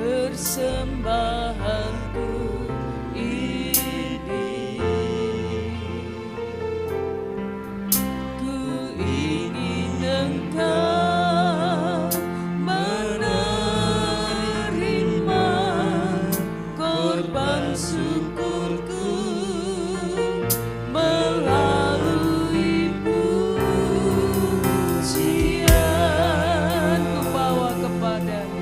persembahanku ini. Ku ingin Engkau menerima korban syukurku melalui pujian ku bawa kepadamu.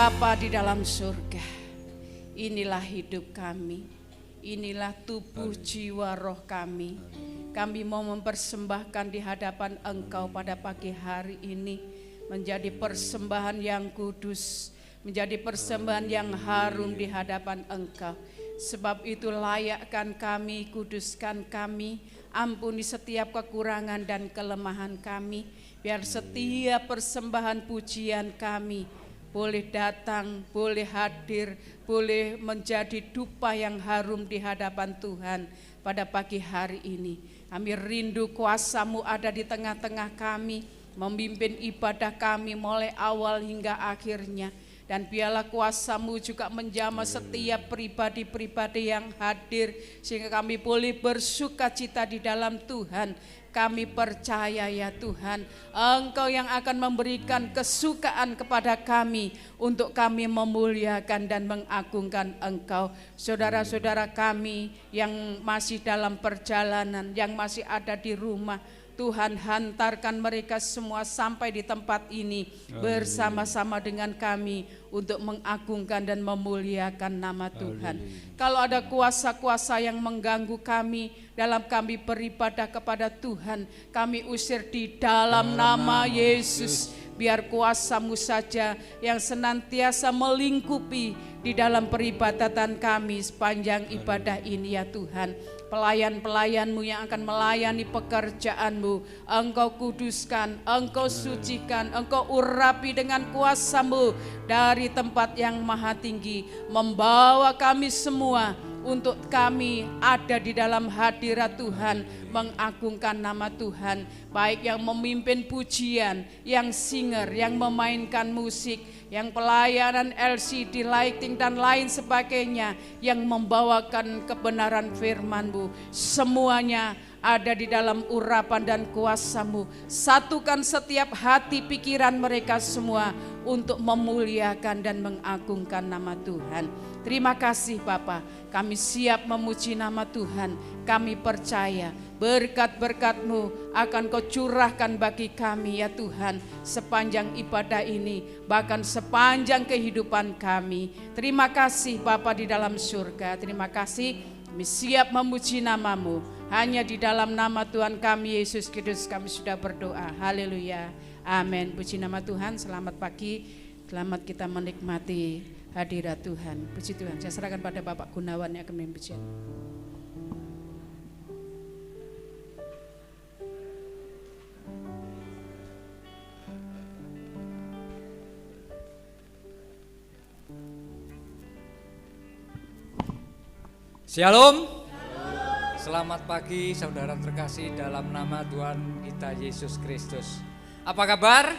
Bapa di dalam surga, inilah hidup kami, inilah tubuh jiwa roh kami. Kami mau mempersembahkan di hadapan Engkau pada pagi hari ini menjadi persembahan yang kudus, menjadi persembahan yang harum di hadapan Engkau. Sebab itu layakkan kami, kuduskan kami, ampuni setiap kekurangan dan kelemahan kami. Biar setiap persembahan pujian kami boleh datang, boleh hadir, boleh menjadi dupa yang harum di hadapan Tuhan pada pagi hari ini. Kami rindu kuasa-Mu ada di tengah-tengah kami, memimpin ibadah kami mulai awal hingga akhirnya. Dan biarlah kuasa-Mu juga menjamah setiap pribadi-pribadi yang hadir, sehingga kami boleh bersuka cita di dalam Tuhan. Kami percaya ya Tuhan, Engkau yang akan memberikan kesukaan kepada kami untuk kami memuliakan dan mengagungkan Engkau. Saudara-saudara kami yang masih dalam perjalanan, yang masih ada di rumah, Tuhan hantarkan mereka semua sampai di tempat ini bersama-sama dengan kami untuk mengagungkan dan memuliakan nama Tuhan. Kalau ada kuasa-kuasa yang mengganggu kami dalam kami beribadah kepada Tuhan, kami usir di dalam nama Yesus. Biar kuasa-Mu saja yang senantiasa melingkupi di dalam peribadatan kami sepanjang ibadah ini ya Tuhan. Pelayan-pelayan-Mu yang akan melayani pekerjaan-Mu, Engkau kuduskan, Engkau sucikan, Engkau urapi dengan kuasa-Mu dari tempat yang maha tinggi, membawa kami semua untuk kami ada di dalam hadirat Tuhan, mengagungkan nama Tuhan, baik yang memimpin pujian, yang singer, yang memainkan musik, yang pelayanan LCD, lighting dan lain sebagainya, yang membawakan kebenaran firman-Mu, semuanya ada di dalam urapan dan kuasa-Mu. Satukan setiap hati pikiran mereka semua untuk memuliakan dan mengagungkan nama Tuhan. Terima kasih Bapa, kami siap memuji nama Tuhan. Kami percaya berkat-berkat-Mu akan Kau curahkan bagi kami ya Tuhan, sepanjang ibadah ini, bahkan sepanjang kehidupan kami. Terima kasih Bapa di dalam surga, terima kasih. Kami siap memuji nama-Mu. Hanya di dalam nama Tuhan kami Yesus Kristus kami sudah berdoa. Haleluya. Amin. Puji nama Tuhan. Selamat pagi. Selamat kita menikmati hadirat Tuhan. Puji Tuhan. Saya serahkan pada Bapak Gunawan yang akan memimpin. Shalom. Selamat pagi saudara terkasih dalam nama Tuhan kita Yesus Kristus. Apa kabar?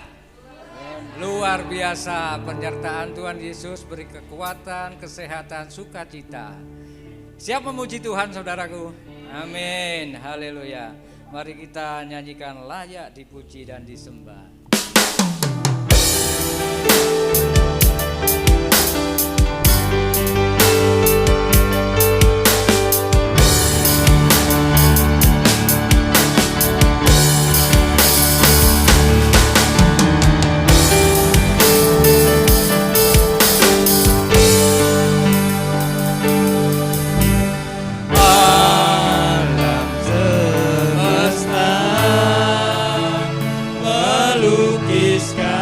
Luar biasa, penyertaan Tuhan Yesus beri kekuatan, kesehatan, sukacita. Siap memuji Tuhan saudaraku? Amin, haleluya. Mari kita nyanyikan layak dipuji dan disembah. Melukiskan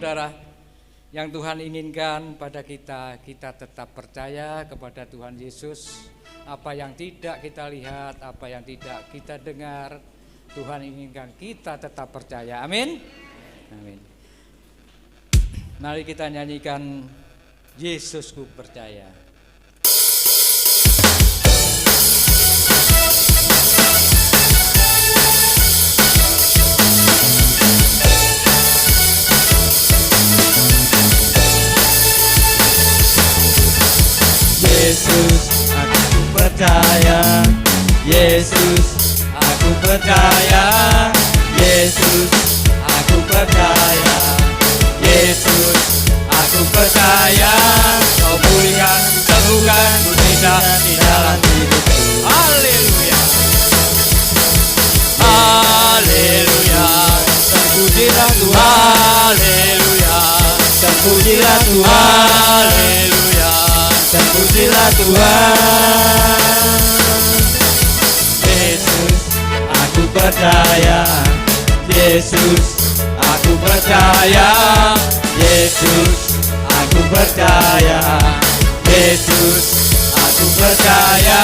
saudara, yang Tuhan inginkan pada kita, kita tetap percaya kepada Tuhan Yesus. Apa yang tidak kita lihat, apa yang tidak kita dengar, Tuhan inginkan kita tetap percaya. Amin. Amin. Mari kita nyanyikan Yesusku percaya. Yesus, aku percaya. Yesus, aku percaya. Yesus, aku percaya. Yesus, aku percaya. Kau pulihkan, sembuhkan, mujizat di dalam hidupku. Haleluya. Haleluya. Terpujilah Tuhan. Haleluya. Terpujilah Tuhan. Haleluya. Terpujilah Tuhan. Yesus, aku percaya. Yesus, aku percaya. Yesus, aku percaya. Yesus, aku percaya.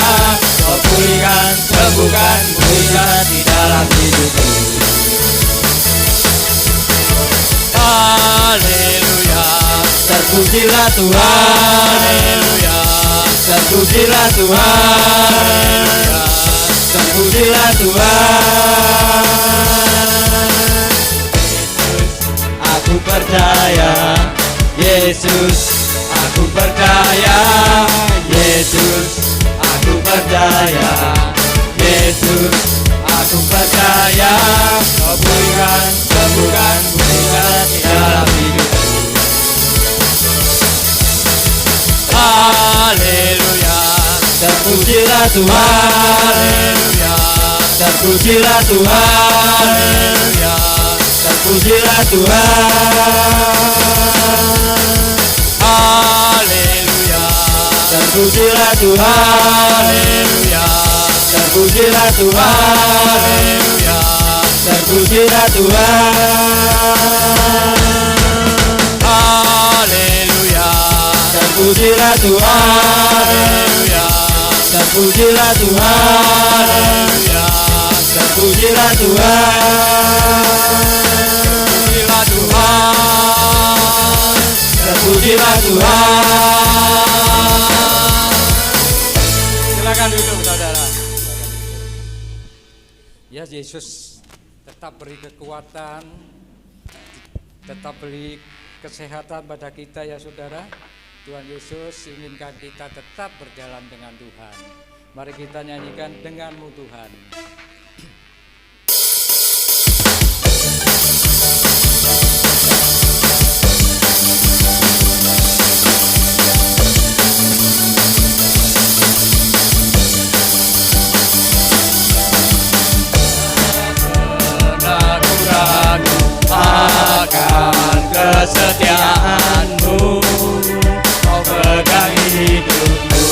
Kau pulihkan, sembuhkan, mujizat di dalam hidupku. Haleluya. Terpujilah Tuhan. Haleluya. Terpujilah Tuhan. Haleluya. Terpujilah Tuhan. Yesus, aku percaya. Yesus, aku percaya. Yesus, aku percaya. Yesus, aku percaya. Kau pulihkan, sembuhkan, mujizat di dalam hidupku. Haleluya. Terpujilah Tuhan. Haleluya. Terpujilah Tuhan. Haleluya. Terpujilah Tuhan. Haleluya. Terpujilah Tuhan. Haleluya. Terpujilah Tuhan. Haleluya. Terpujilah Tuhan. Haleluya. Terpujilah Tuhan. Haleluya. Terpujilah Tuhan. Haleluya. Terpujilah Tuhan. Terpujilah Tuhan. Terpujilah Tuhan. Silakan duduk saudara. Ya, Yesus tetap beri kekuatan, tetap beri kesehatan pada kita ya saudara. Tuhan Yesus inginkan kita tetap berjalan dengan Tuhan. Mari kita nyanyikan denganmu Tuhan. Ragu-ragu akan kesetiaanmu. Kau pegang hidupku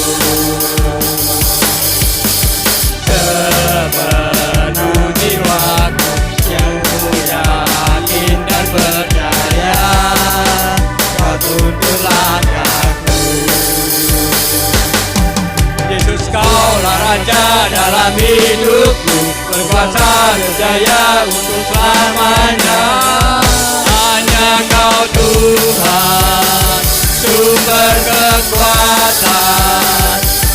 sepenuh jiwaku, yang ku yakin dan percaya. Kau tuntun langkahku. Yesus, Kaulah Raja dalam hidupku, berkuasa berjaya untuk selamanya. Hanya Kau Tuhan, sumber kekuatan.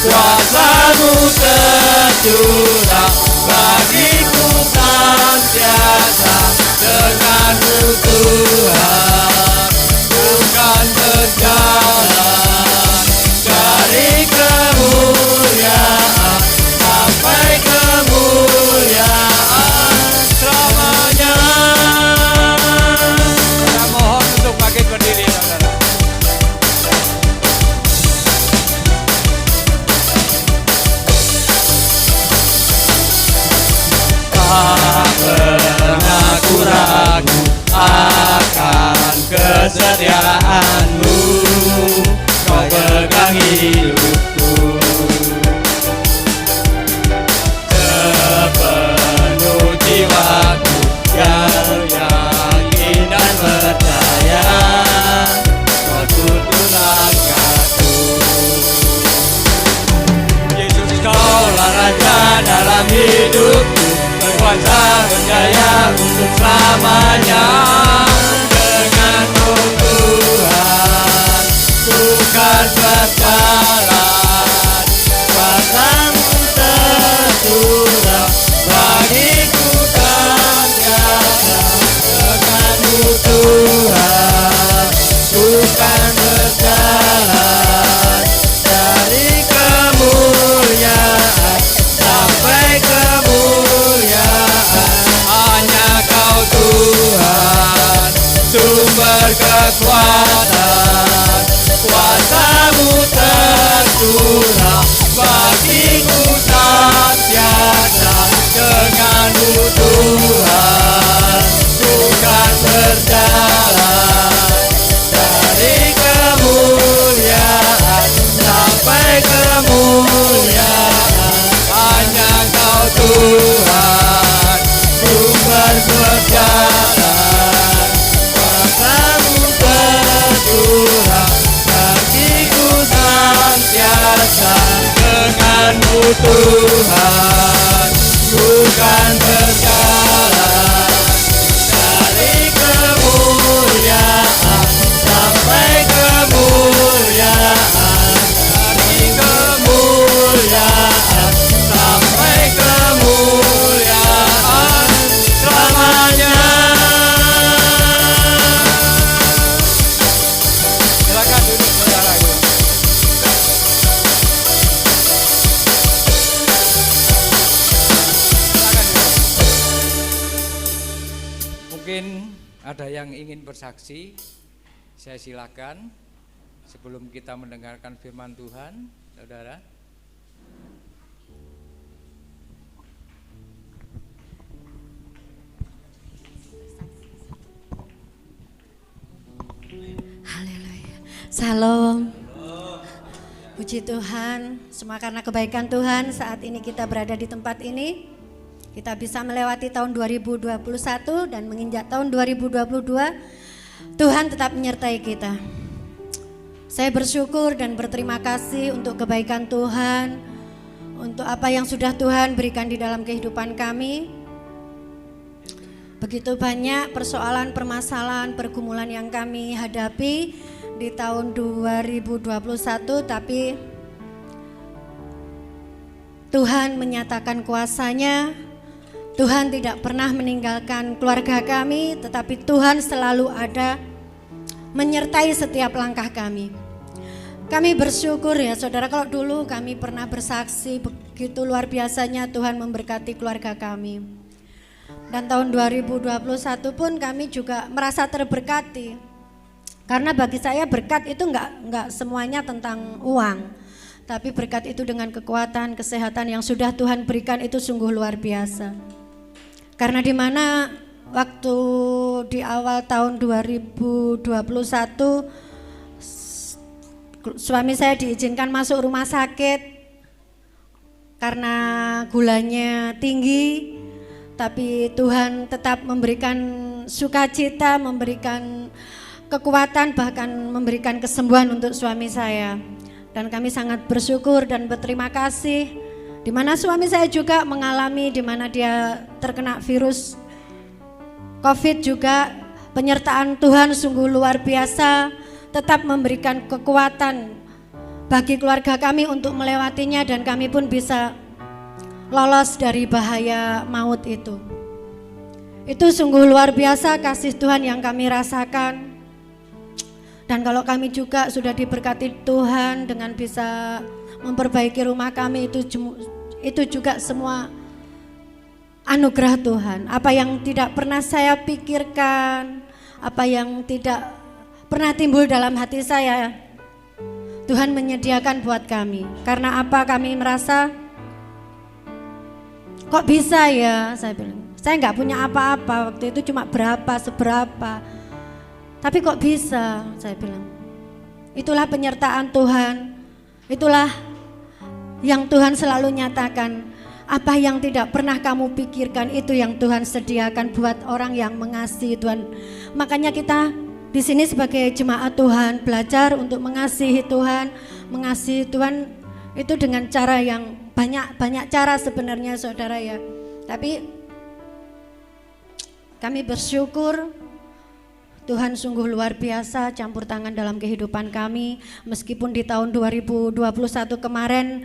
Kuasa-Mu tercurah bagiku senantiasa. Dengan-Mu Tuhan, bukan berjalan dari kemuliaan sampai kemuliaan selamanya. Saya mohon untuk bangkit berdiri saudara. Tak pernah ku ragu akan kesetiaanmu. Kau pegang hidupku sepenuh jiwaku, yang yakin dan percaya. hidupku berkuasa berjaya untuk selamanya. Denganmu Tuhan bukan berjalan, kuasamu tercurah bagiku dan tiada. Denganmu Tuhan bukan berjalan, dari kemuliaan sampai kemuliaan. Hanya Kau Tuhan sumber kekuatan, kuasamu tercurah bagiku senantiasa. Denganmu Tuhan bukan berjalan, dari kemuliaan sampai kemuliaan. Hanya Kau Tuhan sumber berjalan, kuasamu tercurah bagiku senantiasa. Denganmu Tuhan bukan berjalan, dari kemuliaan sampai kemuliaan. Dari kemuliaan sampai kemuliaan selamanya. Silakan duduk saudaraku. Silakan duduk. Mungkin ada yang ingin bersaksi, saya silakan sebelum kita mendengarkan firman Tuhan, saudara. Haleluya. Salam. Puji Tuhan, semua karena kebaikan Tuhan saat ini kita berada di tempat ini. Kita bisa melewati tahun 2021 dan menginjak tahun 2022. Tuhan tetap menyertai kita. Saya bersyukur dan berterima kasih untuk kebaikan Tuhan, untuk apa yang sudah Tuhan berikan di dalam kehidupan kami. Begitu banyak persoalan, permasalahan, pergumulan yang kami hadapi di tahun 2021, tapi Tuhan menyatakan kuasa-Nya. Tuhan tidak pernah meninggalkan keluarga kami, tetapi Tuhan selalu ada menyertai setiap langkah kami. Kami bersyukur ya saudara, kalau dulu kami pernah bersaksi begitu luar biasanya Tuhan memberkati keluarga kami. Dan tahun 2021 pun kami juga merasa terberkati. Karena bagi saya berkat itu enggak semuanya tentang uang. Tapi berkat itu dengan kekuatan, kesehatan yang sudah Tuhan berikan itu sungguh luar biasa. Karena di mana waktu di awal tahun 2021 suami saya diizinkan masuk rumah sakit karena gulanya tinggi, tapi Tuhan tetap memberikan sukacita, memberikan kekuatan, bahkan memberikan kesembuhan untuk suami saya. Dan kami sangat bersyukur dan berterima kasih, di mana suami saya juga mengalami, di mana dia terkena virus COVID juga. Penyertaan Tuhan sungguh luar biasa, tetap memberikan kekuatan bagi keluarga kami untuk melewatinya, dan kami pun bisa lolos dari bahaya maut itu. Itu sungguh luar biasa kasih Tuhan yang kami rasakan. Dan kalau kami juga sudah diberkati Tuhan dengan bisa memperbaiki rumah kami, itu juga semua anugerah Tuhan. Apa yang tidak pernah saya pikirkan, apa yang tidak pernah timbul dalam hati saya, Tuhan menyediakan buat kami. Karena apa? Kami merasa kok bisa ya, saya bilang. Saya nggak punya apa-apa waktu itu, cuma seberapa. Tapi kok bisa, saya bilang. Itulah penyertaan Tuhan. Itulah yang Tuhan selalu nyatakan. Apa yang tidak pernah kamu pikirkan itu yang Tuhan sediakan buat orang yang mengasihi Tuhan. Makanya kita di sini sebagai jemaat Tuhan belajar untuk mengasihi Tuhan. Mengasihi Tuhan itu dengan cara yang banyak cara sebenarnya saudara ya. Tapi kami bersyukur Tuhan sungguh luar biasa campur tangan dalam kehidupan kami. Meskipun di tahun 2021 kemarin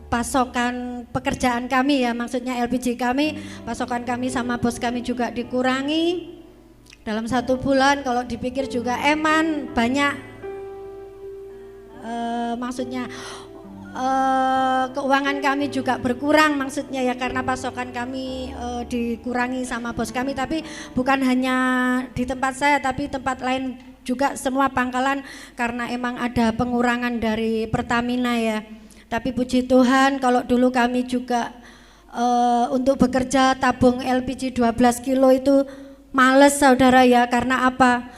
pasokan pekerjaan kami ya, maksudnya LPG kami, pasokan kami sama bos kami juga dikurangi. Dalam 1 bulan kalau dipikir juga eman banyak, maksudnya keuangan kami juga berkurang maksudnya ya, karena pasokan kami dikurangi sama bos kami. Tapi bukan hanya di tempat saya, tapi tempat lain juga semua pangkalan, karena emang ada pengurangan dari Pertamina ya. Tapi puji Tuhan kalau dulu kami juga untuk bekerja tabung LPG 12 kilo itu males saudara ya. Karena apa?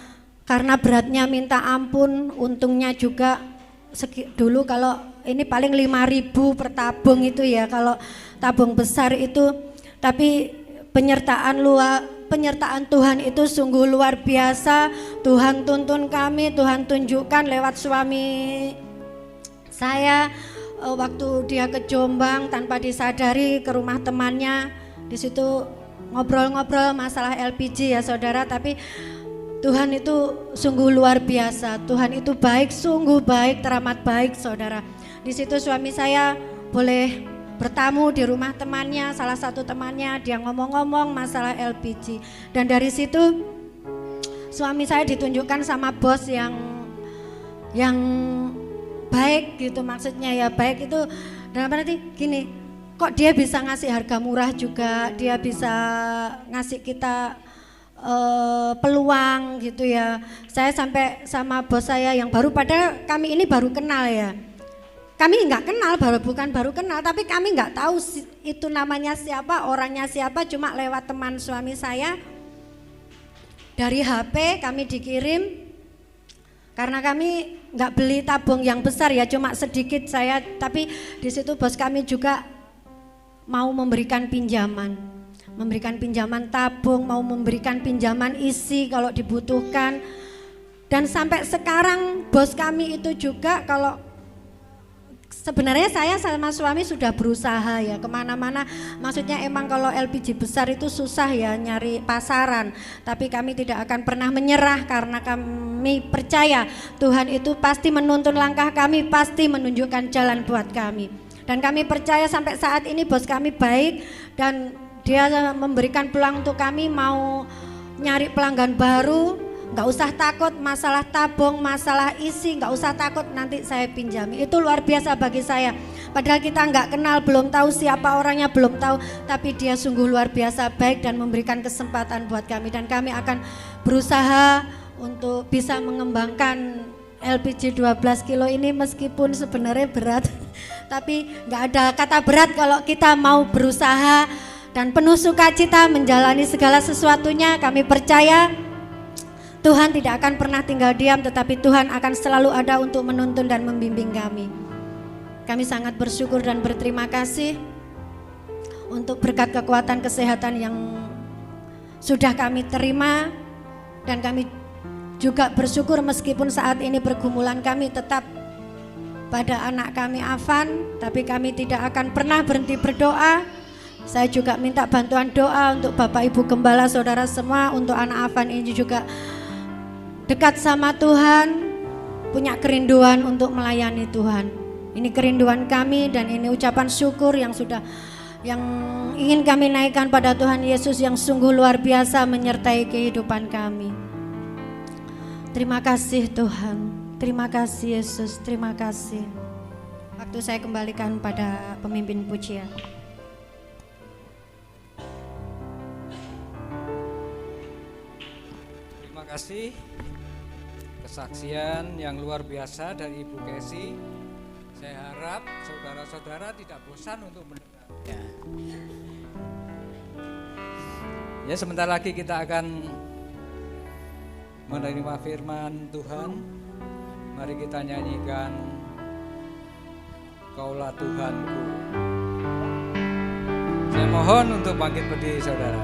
Karena beratnya minta ampun. Untungnya juga dulu kalau ini paling 5.000 per tabung itu ya kalau tabung besar itu. Tapi penyertaan Tuhan itu sungguh luar biasa. Tuhan tuntun kami, Tuhan tunjukkan lewat suami saya. Waktu dia ke Jombang tanpa disadari ke rumah temannya, di situ ngobrol-ngobrol masalah LPG ya saudara. Tapi Tuhan itu sungguh luar biasa. Tuhan itu baik, sungguh baik, teramat baik saudara. Di situ suami saya boleh bertamu di rumah temannya, salah satu temannya, dia ngomong-ngomong masalah LPG. Dan dari situ suami saya ditunjukkan sama bos yang baik gitu, maksudnya ya baik itu dalam arti gini, kok dia bisa ngasih harga murah juga, dia bisa ngasih kita peluang gitu ya. Saya sampai sama bos saya yang baru, padahal kami ini baru kenal ya. Kami nggak kenal, bukan baru kenal, tapi kami nggak tahu itu namanya siapa, orangnya siapa, cuma lewat teman suami saya. Dari HP kami dikirim, karena kami nggak beli tabung yang besar ya, cuma sedikit saya. Tapi di situ bos kami juga mau memberikan pinjaman tabung, mau memberikan pinjaman isi kalau dibutuhkan. Dan sampai sekarang bos kami itu juga, kalau sebenarnya saya sama suami sudah berusaha ya kemana-mana, maksudnya emang kalau LPG besar itu susah ya nyari pasaran, tapi kami tidak akan pernah menyerah karena kami percaya Tuhan itu pasti menuntun langkah kami, pasti menunjukkan jalan buat kami. Dan kami percaya sampai saat ini bos kami baik dan dia memberikan peluang untuk kami mau nyari pelanggan baru. Nggak usah takut masalah tabung, masalah isi, nggak usah takut nanti saya pinjami. Itu luar biasa bagi saya. Padahal kita nggak kenal, belum tahu siapa orangnya, belum tahu. Tapi dia sungguh luar biasa baik dan memberikan kesempatan buat kami. Dan kami akan berusaha untuk bisa mengembangkan LPG 12 kilo ini, meskipun sebenarnya berat. Tapi nggak ada kata berat kalau kita mau berusaha dan penuh sukacita menjalani segala sesuatunya. Kami percaya Tuhan tidak akan pernah tinggal diam, tetapi Tuhan akan selalu ada untuk menuntun dan membimbing kami. Kami sangat bersyukur dan berterima kasih untuk berkat kekuatan kesehatan yang sudah kami terima. Dan kami juga bersyukur meskipun saat ini pergumulan kami tetap pada anak kami Afan, tapi kami tidak akan pernah berhenti berdoa. Saya juga minta bantuan doa untuk Bapak Ibu Gembala, saudara semua, untuk anak Afan ini juga dekat sama Tuhan, punya kerinduan untuk melayani Tuhan. Ini kerinduan kami dan ini ucapan syukur yang ingin kami naikkan pada Tuhan Yesus yang sungguh luar biasa menyertai kehidupan kami. Terima kasih Tuhan, terima kasih Yesus, terima kasih. Waktu saya kembalikan pada pemimpin pujian. Terima kasih. Kesaksian yang luar biasa dari Ibu Kesi. Saya harap saudara-saudara tidak bosan untuk mendengarnya. Ya, sebentar lagi kita akan menerima firman Tuhan. Mari kita nyanyikan Kaulah Tuhanku. Saya mohon untuk bangkit berdiri saudara.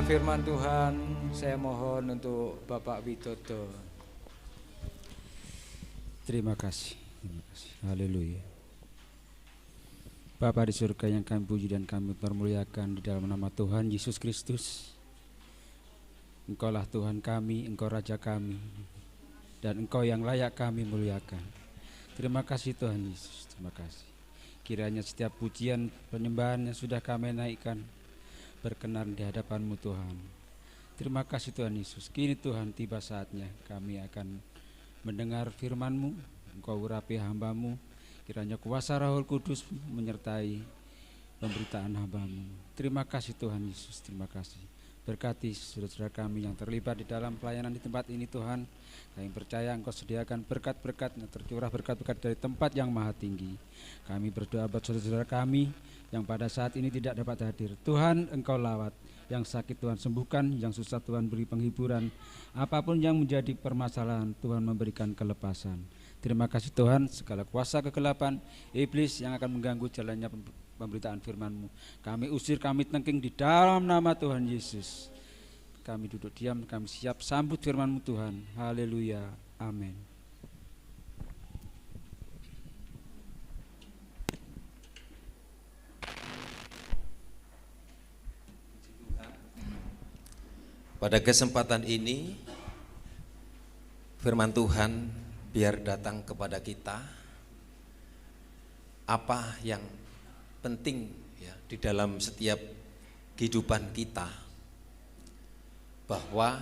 Firman Tuhan, saya mohon untuk Bapak Witoto. Terima kasih. Haleluya. Bapa di surga yang kami puji dan kami permuliakan di dalam nama Tuhan Yesus Kristus. Engkaulah Tuhan kami, Engkau Raja kami, dan Engkau yang layak kami muliakan. Terima kasih Tuhan Yesus, terima kasih. Kiranya setiap pujian penyembahan yang sudah kami naikkan berkenan di hadapan-Mu Tuhan. Terima kasih Tuhan Yesus. Kini Tuhan tiba saatnya kami akan mendengar firman-Mu. Engkau urapi hamba-Mu. Kiranya kuasa Roh Kudus menyertai pemberitaan hamba-Mu. Terima kasih Tuhan Yesus. Terima kasih. Berkati saudara-saudara kami yang terlibat di dalam pelayanan di tempat ini Tuhan. Kami percaya Engkau sediakan berkat-berkat yang tercurah, berkat-berkat dari tempat yang maha tinggi. Kami berdoa buat saudara-saudara kami yang pada saat ini tidak dapat hadir. Tuhan Engkau lawat, yang sakit Tuhan sembuhkan, yang susah Tuhan beri penghiburan. Apapun yang menjadi permasalahan, Tuhan memberikan kelepasan. Terima kasih Tuhan, segala kuasa kegelapan, iblis yang akan mengganggu jalannya pemberitaan firman-Mu, kami usir, kami tengking di dalam nama Tuhan Yesus. Kami duduk diam, kami siap sambut firman-Mu Tuhan. Haleluya, amin. Pada kesempatan ini Firman Tuhan biar datang kepada kita, apa yang penting ya di dalam setiap kehidupan kita, bahwa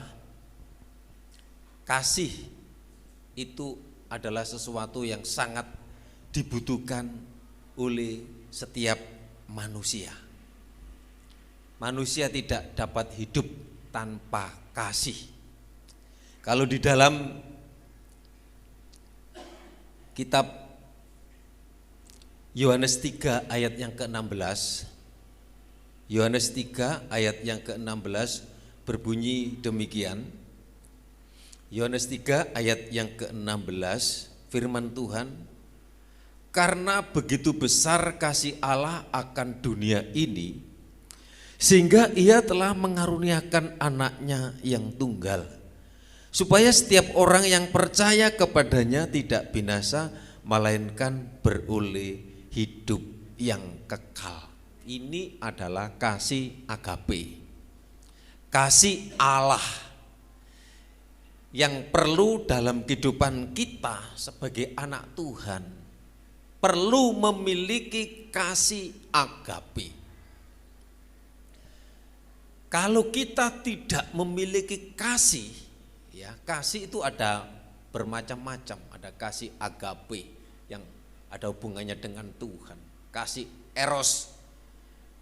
kasih itu adalah sesuatu yang sangat dibutuhkan oleh setiap manusia. Manusia tidak dapat hidup tanpa kasih. Kalau di dalam kitab Yohanes 3 ayat yang ke-16, Yohanes 3 ayat yang ke-16 berbunyi demikian. Yohanes 3 ayat yang ke-16, firman Tuhan, karena begitu besar kasih Allah akan dunia ini, sehingga ia telah mengaruniakan anaknya yang tunggal, supaya setiap orang yang percaya kepadanya tidak binasa, melainkan beroleh hidup yang kekal. Ini adalah kasih agape, kasih Allah yang perlu dalam kehidupan kita sebagai anak Tuhan, perlu memiliki kasih agape. Kalau kita tidak memiliki kasih, ya kasih itu ada bermacam-macam. Ada kasih agape yang ada hubungannya dengan Tuhan, kasih eros,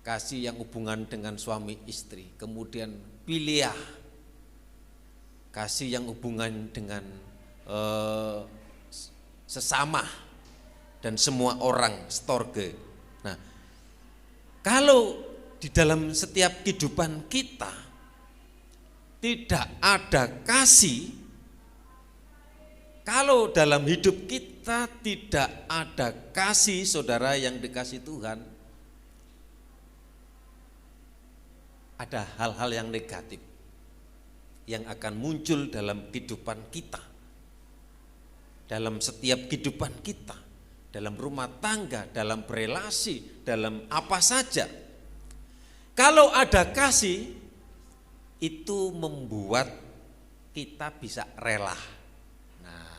kasih yang hubungan dengan suami istri, kemudian philia, kasih yang hubungan dengan sesama dan semua orang, storge. Nah, kalau di dalam setiap kehidupan kita tidak ada kasih, kalau dalam hidup kita tidak ada kasih, saudara yang dikasih Tuhan, ada hal-hal yang negatif yang akan muncul dalam kehidupan kita, dalam setiap kehidupan kita, dalam rumah tangga, dalam berelasi, dalam apa saja. Kalau ada kasih, itu membuat kita bisa rela. Nah,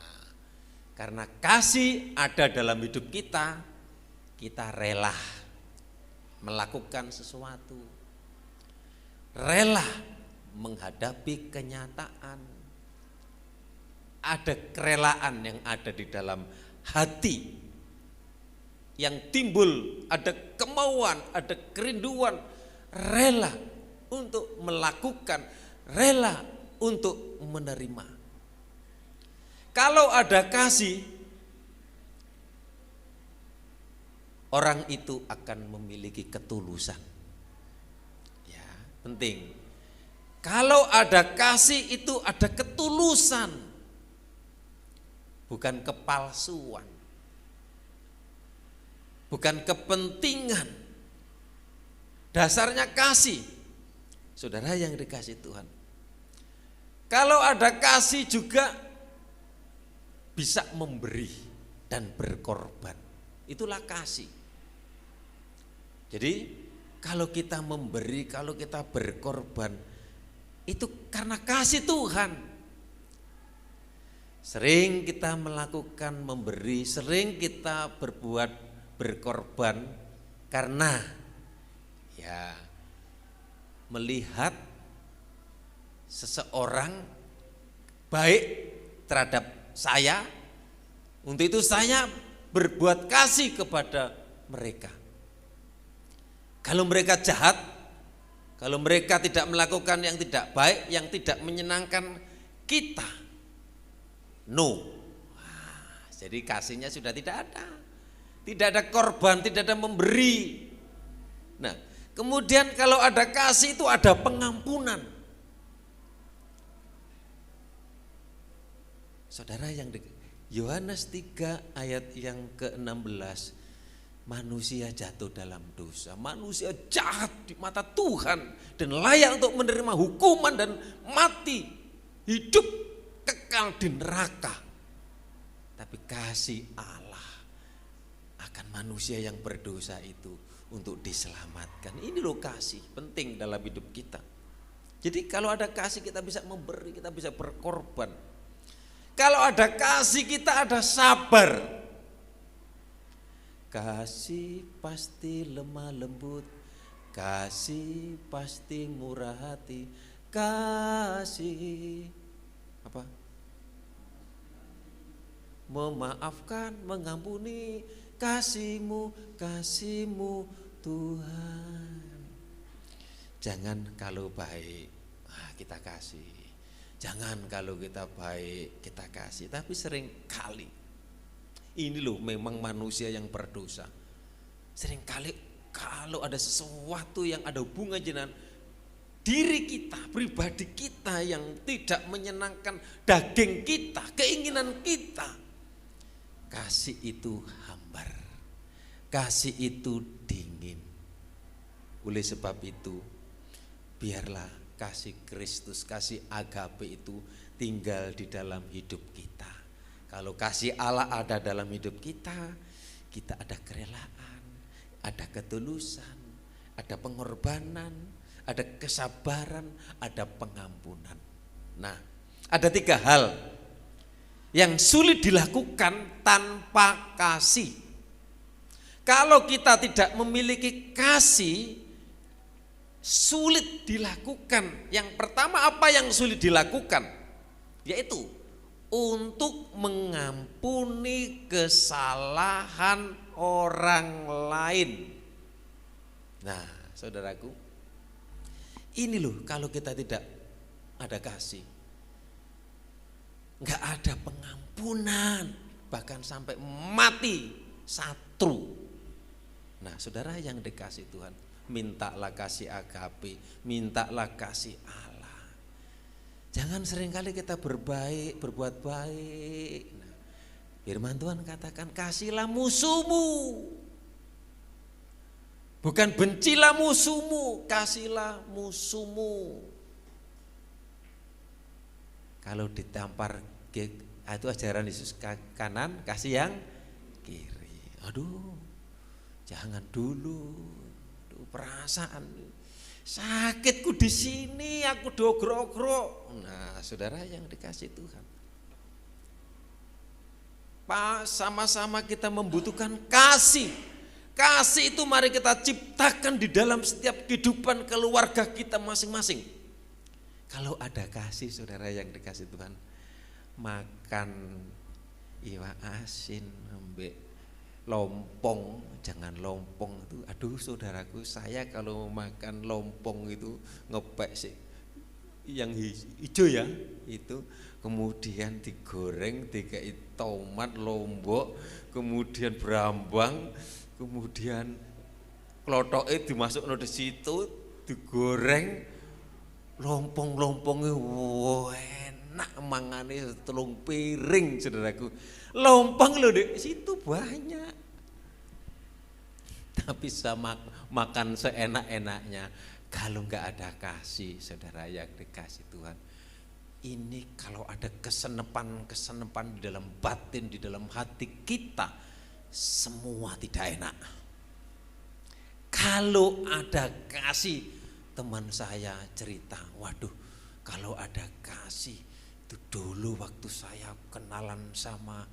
karena kasih ada dalam hidup kita, kita rela melakukan sesuatu, rela menghadapi kenyataan. Ada kerelaan yang ada di dalam hati, yang timbul, ada kemauan, ada kerinduan, rela untuk melakukan, rela untuk menerima. Kalau ada kasih, orang itu akan memiliki ketulusan. Ya, penting. Kalau ada kasih itu ada ketulusan, bukan kepalsuan, bukan kepentingan. Dasarnya kasih, saudara yang dikasih Tuhan. Kalau ada kasih juga bisa memberi dan berkorban, itulah kasih. Jadi kalau kita memberi, kalau kita berkorban, itu karena kasih Tuhan. Sering kita melakukan memberi, sering kita berbuat berkorban karena ya melihat seseorang baik terhadap saya, untuk itu saya berbuat kasih kepada mereka. Kalau mereka jahat, kalau mereka tidak melakukan yang tidak baik, yang tidak menyenangkan kita, no. Jadi kasihnya sudah tidak ada. Tidak ada korban, tidak ada memberi. Nah, kemudian kalau ada kasih itu ada pengampunan. Saudara yang Yohanes 3 ayat yang ke-16, manusia jatuh dalam dosa, manusia jahat di mata Tuhan dan layak untuk menerima hukuman dan mati, hidup kekal di neraka. Tapi kasih Allah akan manusia yang berdosa itu untuk diselamatkan. Ini loh kasih penting dalam hidup kita. Jadi kalau ada kasih kita bisa memberi, kita bisa berkorban. Kalau ada kasih kita ada sabar. Kasih pasti lemah lembut, kasih pasti murah hati, kasih apa? Memaafkan, mengampuni, kasih-Mu, kasih-Mu Tuhan. Jangan kalau baik kita kasih. Jangan kalau kita baik kita kasih, tapi sering kali ini loh memang manusia yang berdosa. Sering kali kalau ada sesuatu yang ada hubungan dengan diri kita, pribadi kita yang tidak menyenangkan daging kita, keinginan kita, kasih itu hambar, kasih itu dingin. Oleh sebab itu, biarlah kasih Kristus, kasih agape itu tinggal di dalam hidup kita. Kalau kasih Allah ada dalam hidup kita, kita ada kerelaan, ada ketulusan, ada pengorbanan, ada kesabaran, ada pengampunan. Nah, ada 3 hal yang sulit dilakukan tanpa kasih. Kalau kita tidak memiliki kasih, sulit dilakukan. Yang pertama apa yang sulit dilakukan? Yaitu untuk mengampuni kesalahan orang lain. Nah, saudaraku, ini loh kalau kita tidak ada kasih, nggak ada pengampunan, bahkan sampai mati satru. Nah, saudara yang dikasih Tuhan, mintalah kasih agape, mintalah kasih Allah. Jangan seringkali kita berbuat baik. Nah, firman Tuhan katakan kasihlah musuhmu. Bukan bencilah musuhmu, kasihlah musuhmu. Kalau ditampar itu ajaran Yesus kanan, kasih yang kiri. Aduh, jangan dulu. Perasaan sakitku di sini, aku dogrok-grok. Nah, saudara yang dikasih Tuhan, sama-sama kita membutuhkan kasih. Kasih itu mari kita ciptakan di dalam setiap kehidupan keluarga kita masing-masing. Kalau ada kasih, saudara yang dikasih Tuhan, makan iwak asin, ambek lompong, jangan lompong itu. Aduh saudaraku, saya kalau makan lompong itu ngepek sih yang hijau ya, itu kemudian digoreng, dikai tomat, lombok, kemudian berambang, kemudian klotoknya dimasukkan di situ, digoreng, lompong-lompongnya enak mangane 3 piring saudaraku. Lompong loh di situ banyak. Tapi sama makan seenak-enaknya. Kalau nggak ada kasih, saudara yang dikasih Tuhan, ini kalau ada kesenepan di dalam batin, di dalam hati kita, semua tidak enak. Kalau ada kasih, teman saya cerita, waduh, kalau ada kasih, itu dulu waktu saya kenalan sama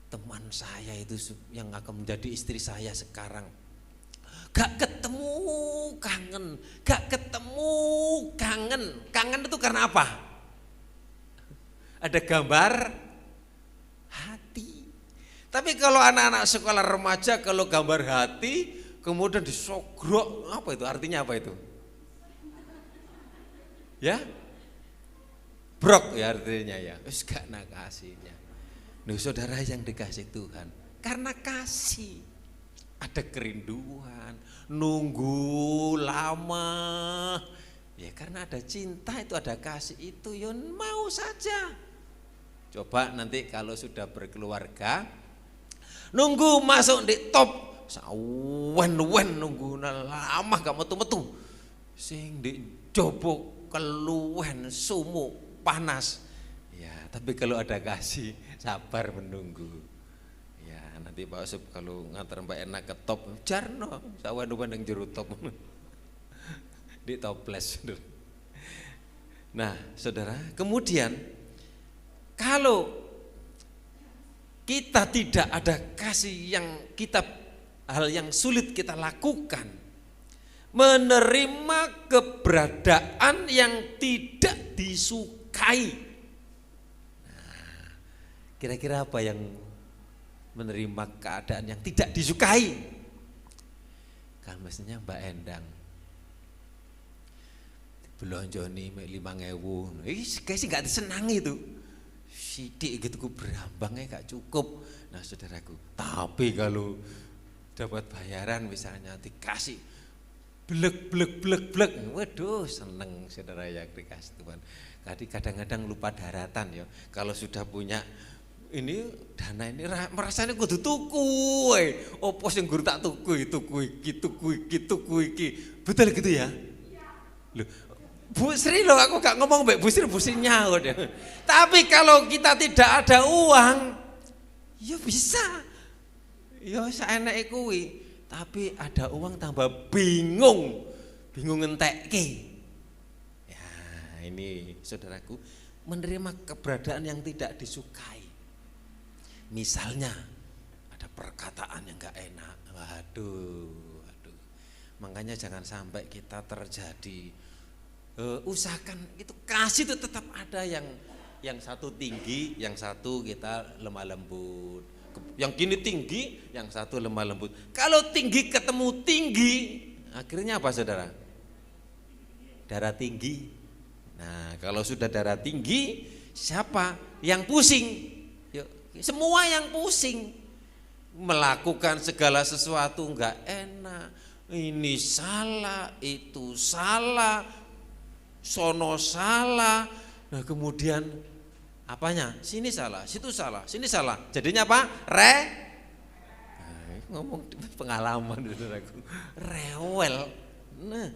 teman saya itu yang akan menjadi istri saya sekarang, gak ketemu kangen, kangen itu karena apa? Ada gambar hati. Tapi kalau anak-anak sekolah remaja kalau gambar hati kemudian disogrok, apa itu artinya, apa itu? Ya, brok ya artinya ya, wis gak nak kasihnya. Nih saudara yang dikasih Tuhan, karena kasih ada kerinduan, nunggu lama, ya karena ada cinta itu, ada kasih itu, ya mau saja. Coba nanti kalau sudah berkeluarga, nunggu masuk di top, sawen-wen nunggu lama gak metu-metu, sing di jobok keluwen sumuk panas. Ya, tapi kalau ada kasih, sabar menunggu. Ya, nanti Pak Usep kalau ngantar Mbak Ena ke top, jarno, sawan-wan yang jero top. Di toples. Nah, saudara, kemudian Kalau kita tidak ada kasih hal yang sulit kita lakukan, menerima keberadaan yang tidak disukai. Nah, kira-kira apa yang menerima keadaan yang tidak disukai? Kan mestinya Mbak Endang belonjoni 5.000, guys gak disenangi itu. Sidik gitu ku berambangnya gak cukup. Nah saudaraku, tapi kalau dapat bayaran misalnya dikasih blek, waduh seneng saudara yang dikasih Tuhan. Tadi kadang-kadang lupa daratan ya. Kalau sudah punya ini dana ini merasanya kudu tuku, opo sing guru tak tuku iki. Betul gitu ya? Loh, Bu Sri loh, aku gak ngomong Mbak Bu Sri nyaut ya. Tapi kalau kita tidak ada uang, ya bisa. Ya saeneke kuwi, tapi ada uang tambah bingung ngentekke. Ya, ini saudaraku, menerima keberadaan yang tidak disukai. Misalnya ada perkataan yang gak enak. Waduh. Makanya jangan sampai kita terjadi usahakan itu kasih itu tetap ada yang satu tinggi, yang satu kita lemah lembut. Yang gini tinggi, yang satu lemah lembut. Kalau tinggi ketemu tinggi, akhirnya apa saudara? Darah tinggi. Nah kalau sudah darah tinggi, siapa yang pusing? Yuk, semua yang pusing. Melakukan segala sesuatu enggak enak. Ini salah, itu salah, sono salah. Nah kemudian apanya? Sini salah, situ salah, sini salah. Jadinya apa? Ngomong pengalaman saudaraku. Rewel. Nah,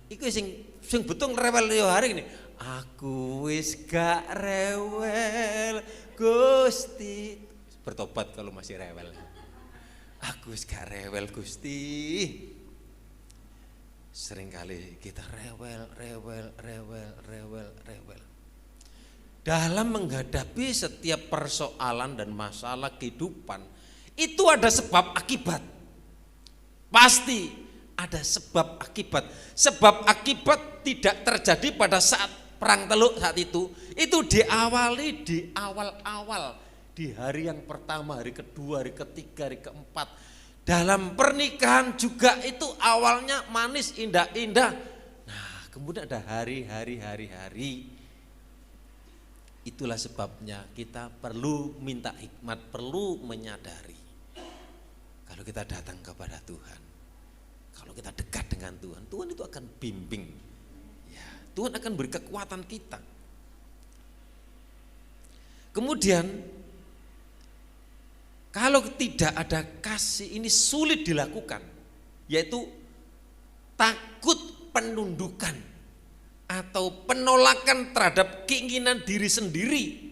iku sing betung rewel yo hari ini. Aku wis gak rewel, Gusti. Bertobat kalau masih rewel. Aku wis gak rewel, Gusti. Seringkali kita rewel. Dalam menghadapi setiap persoalan dan masalah kehidupan, itu ada sebab akibat. Pasti ada sebab akibat. Sebab akibat tidak terjadi pada saat perang Teluk saat itu diawali di awal-awal, di hari yang pertama, hari kedua, hari ketiga, hari keempat. Dalam pernikahan juga itu awalnya manis, indah-indah. Nah, kemudian ada hari. Itulah sebabnya kita perlu minta hikmat, perlu menyadari. Kalau kita datang kepada Tuhan, kalau kita dekat dengan Tuhan, Tuhan itu akan bimbing. Ya, Tuhan akan beri kekuatan kita. Kemudian kalau tidak ada kasih ini sulit dilakukan, yaitu takut penundukan atau penolakan terhadap keinginan diri sendiri.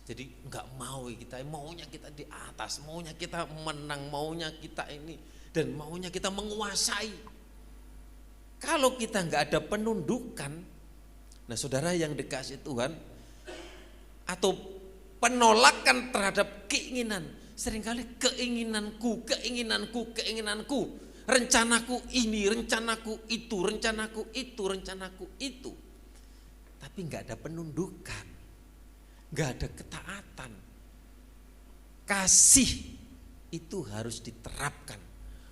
Jadi enggak mau kita, maunya kita di atas, maunya kita menang, maunya kita ini, dan maunya kita menguasai. Kalau kita enggak ada penundukan, nah saudara yang dikasih Tuhan, atau penolakan terhadap keinginan, seringkali keinginanku, rencanaku ini, rencanaku itu, tapi nggak ada penundukan, nggak ada ketaatan. Kasih itu harus diterapkan,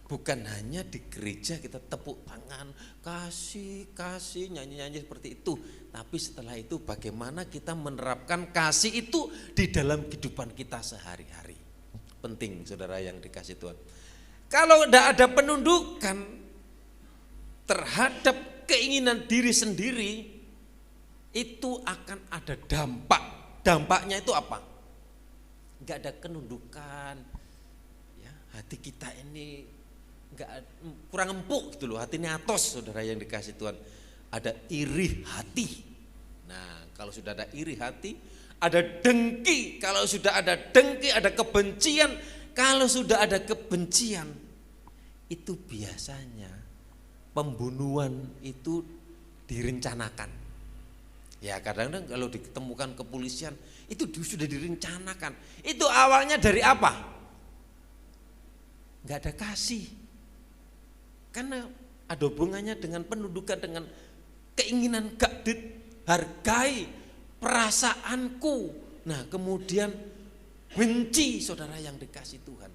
bukan hanya di gereja kita tepuk tangan, kasih, nyanyi-nyanyi seperti itu. Tapi setelah itu bagaimana kita menerapkan kasih itu di dalam kehidupan kita sehari-hari. Penting saudara yang dikasih Tuhan. Kalau tidak ada penundukan terhadap keinginan diri sendiri, itu akan ada dampak. Dampaknya itu apa? Enggak ada penundukan. Ya, hati kita ini kurang empuk gitu loh, hati ini atos saudara yang dikasih Tuhan. Ada iri hati. Nah kalau sudah ada iri hati, ada dengki. Kalau sudah ada dengki, ada kebencian. Kalau sudah ada kebencian, itu biasanya pembunuhan itu direncanakan. Ya kadang-kadang kalau ditemukan kepolisian itu sudah direncanakan. Itu awalnya dari apa? Nggak ada kasih. Karena ada hubungannya dengan pendudukan, dengan keinginan gak dihargai, perasaanku. Nah kemudian benci saudara yang dikasih Tuhan.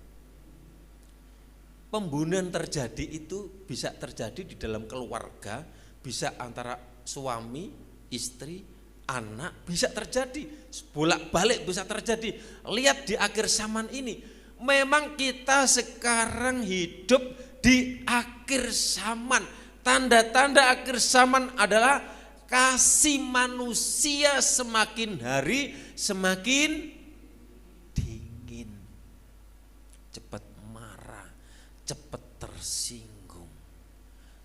Pembunuhan terjadi itu bisa terjadi di dalam keluarga, bisa antara suami, istri, anak, bisa terjadi, bolak-balik bisa terjadi. Lihat di akhir zaman ini, memang kita sekarang hidup di akhir zaman. Tanda-tanda akhir zaman adalah kasih manusia semakin hari semakin dingin, cepat marah, cepat tersinggung,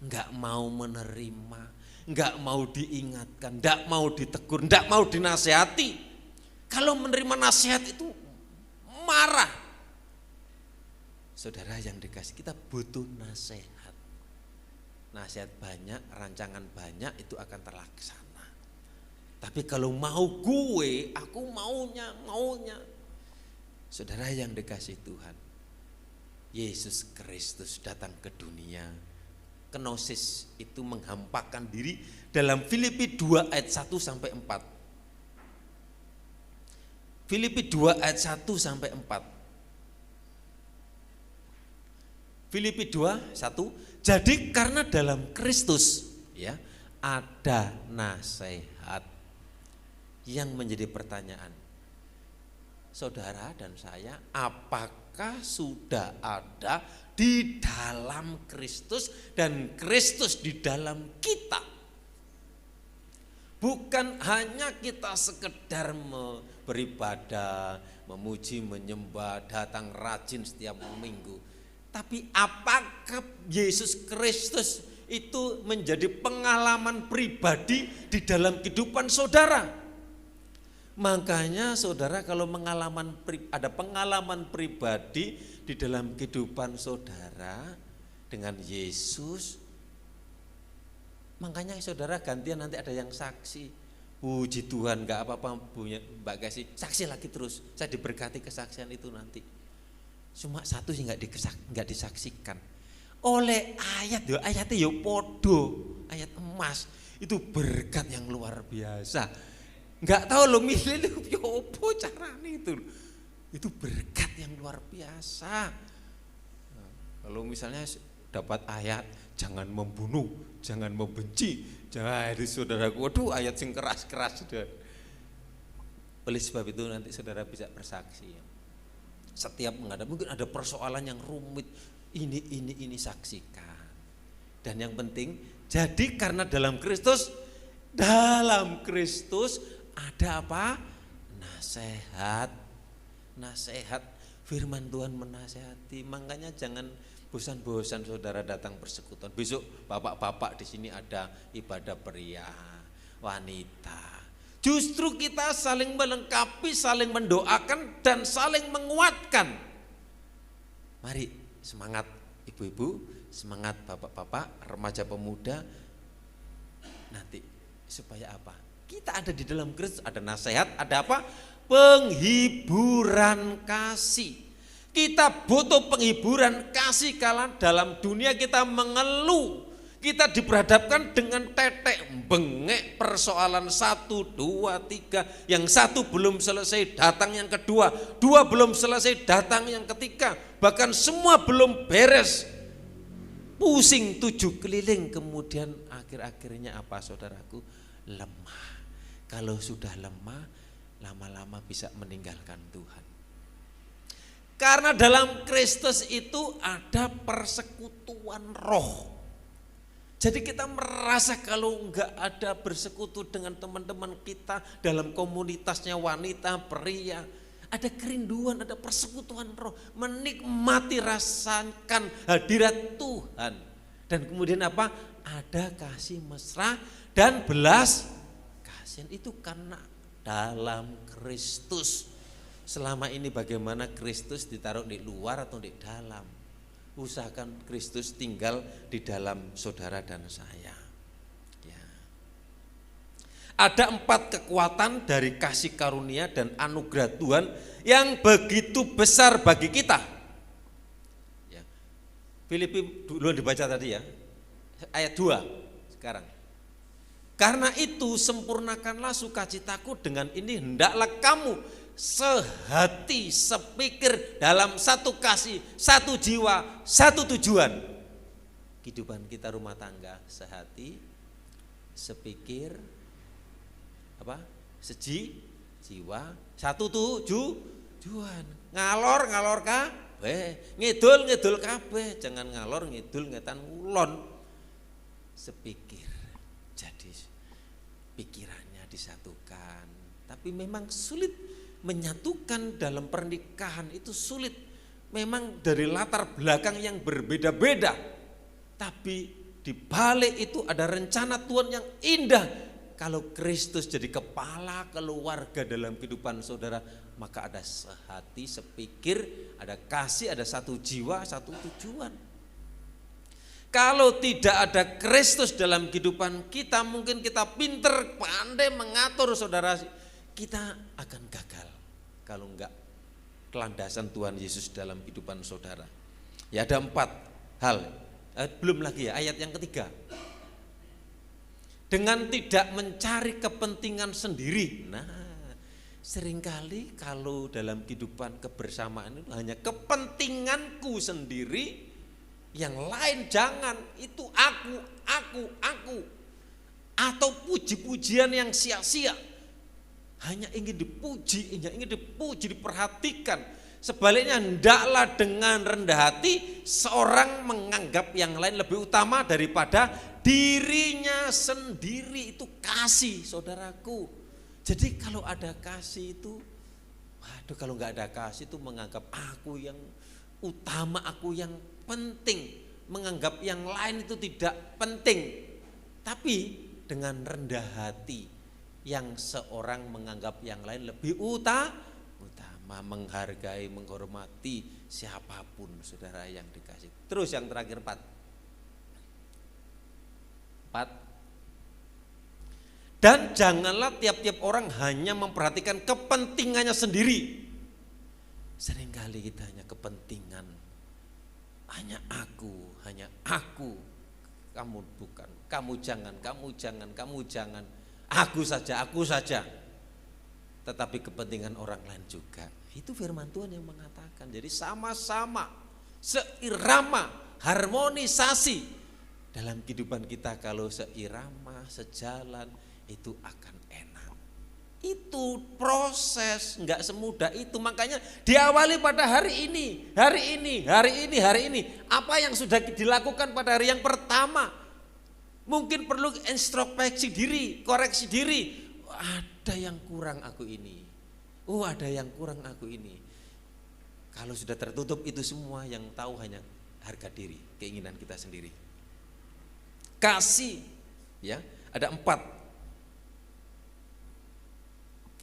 nggak mau menerima, nggak mau diingatkan, nggak mau ditegur, nggak mau dinasehati. Kalau menerima nasihat itu marah. Saudara yang dikasih, kita butuh nasihat. Nasihat banyak, rancangan banyak itu akan terlaksana. Tapi kalau mau gue, aku maunya. Saudara yang dikasih Tuhan, Yesus Kristus datang ke dunia. Kenosis itu menghampakan diri dalam Filipi 2 ayat 1 sampai 4. Filipi 2 ayat 1 sampai 4. Filipi 2, 1. Jadi karena dalam Kristus ya ada nasihat. Yang menjadi pertanyaan, saudara dan saya, apakah sudah ada di dalam Kristus dan Kristus di dalam kita? Bukan hanya kita sekedar beribadah, memuji, menyembah, datang rajin setiap minggu. Tapi apakah Yesus Kristus itu menjadi pengalaman pribadi di dalam kehidupan saudara? Makanya saudara kalau ada pengalaman pribadi di dalam kehidupan saudara dengan Yesus, makanya saudara gantian nanti ada yang saksi. Puji Tuhan, gak apa-apa Mbak Kasih, saksi lagi terus. Saya diberkati kesaksian itu nanti. Cuma satu sih nggak disaksikan oleh ayatnya yo podo, ayat emas itu berkat yang luar biasa. Nggak tahu lo milih yo apa caranya itu berkat yang luar biasa. Nah, kalau misalnya dapat ayat jangan membunuh, jangan membenci, jangan itu saudaraku, waduh ayat sing keras-keras sudah. Oleh sebab itu nanti saudara bisa bersaksi ya. Setiap menghadapi mungkin ada persoalan yang rumit, ini saksikan. Dan yang penting, jadi karena dalam Kristus ada apa? Nasihat. Firman Tuhan menasehati. Makanya jangan bosan-bosan saudara datang persekutuan. Besok bapak-bapak di sini ada ibadah pria, wanita. Justru kita saling melengkapi, saling mendoakan dan saling menguatkan. Mari semangat ibu-ibu, semangat bapak-bapak, remaja pemuda. Nanti supaya apa? Kita ada di dalam Kristus, ada nasihat, ada apa? Penghiburan kasih. Kita butuh penghiburan kasih kalau dalam dunia kita mengeluh. Kita diperhadapkan dengan tetek bengek persoalan 1, 2, 3. Yang satu belum selesai datang yang kedua, 2 belum selesai datang yang ketiga. Bahkan semua belum beres. Pusing 7 keliling, kemudian akhir-akhirnya apa saudaraku? Lemah. Kalau sudah lemah, lama-lama bisa meninggalkan Tuhan. Karena dalam Kristus itu ada persekutuan roh. Jadi kita merasa kalau enggak ada bersekutu dengan teman-teman kita dalam komunitasnya wanita, pria, ada kerinduan, ada persekutuan roh, menikmati rasakan hadirat Tuhan. Dan kemudian apa? Ada kasih mesra dan belas kasihan, itu karena dalam Kristus. Selama ini bagaimana Kristus ditaruh di luar atau di dalam? Usahakan Kristus tinggal di dalam saudara dan saya. Ya. Ada 4 kekuatan dari kasih karunia dan anugerah Tuhan yang begitu besar bagi kita. Ya. Filipi dulu dibaca tadi ya, ayat 2 sekarang. Karena itu sempurnakanlah sukacitaku, dengan ini hendaklah kamu sehati sepikir dalam satu kasih, satu jiwa, satu tujuan. Kehidupan kita rumah tangga sehati, sepikir, jiwa, satu tujuan. Ngalor kabeh, ngidul kabeh, jangan ngalor ngidul ngetan ngulon. Sepikir, jadi pikirannya disatukan. Tapi memang sulit menyatukan dalam pernikahan, itu sulit. Memang dari latar belakang yang berbeda-beda. Tapi di balik itu ada rencana Tuhan yang indah. Kalau Kristus jadi kepala keluarga dalam kehidupan saudara, maka ada sehati, sepikir, ada kasih, ada satu jiwa, satu tujuan. Kalau tidak ada Kristus dalam kehidupan kita, mungkin kita pinter, pandai mengatur saudara, kita akan gagal kalau enggak kelandasan Tuhan Yesus dalam kehidupan saudara. Ya, ada 4 hal. Belum lagi ya, ayat yang ketiga. Dengan tidak mencari kepentingan sendiri. Nah, seringkali kalau dalam kehidupan kebersamaan itu hanya kepentinganku sendiri, yang lain jangan, itu aku. Atau puji-pujian yang sia-sia. Hanya ingin dipuji, diperhatikan. Sebaliknya hendaklah dengan rendah hati seorang menganggap yang lain lebih utama daripada dirinya sendiri. Itu kasih, saudaraku. Jadi kalau ada kasih itu, waduh, kalau nggak ada kasih itu menganggap aku yang utama, aku yang penting, menganggap yang lain itu tidak penting. Tapi dengan rendah hati, yang seorang menganggap yang lain lebih utama, menghargai, menghormati siapapun saudara yang dikasih. Terus yang terakhir 4. Dan janganlah tiap-tiap orang hanya memperhatikan kepentingannya sendiri. Seringkali kita hanya kepentingan, hanya aku, kamu bukan, kamu jangan, aku saja. Tetapi kepentingan orang lain juga. Itu firman Tuhan yang mengatakan. Jadi sama-sama, seirama, harmonisasi dalam kehidupan kita. Kalau seirama, sejalan, itu akan enak. Itu proses, enggak semudah itu. Makanya diawali pada hari ini. Apa yang sudah dilakukan pada hari yang pertama? Mungkin perlu introspeksi diri, koreksi diri. Ada yang kurang aku ini. Ada yang kurang aku ini. Kalau sudah tertutup itu semua, yang tahu hanya harga diri, keinginan kita sendiri. Kasih, ya, ada 4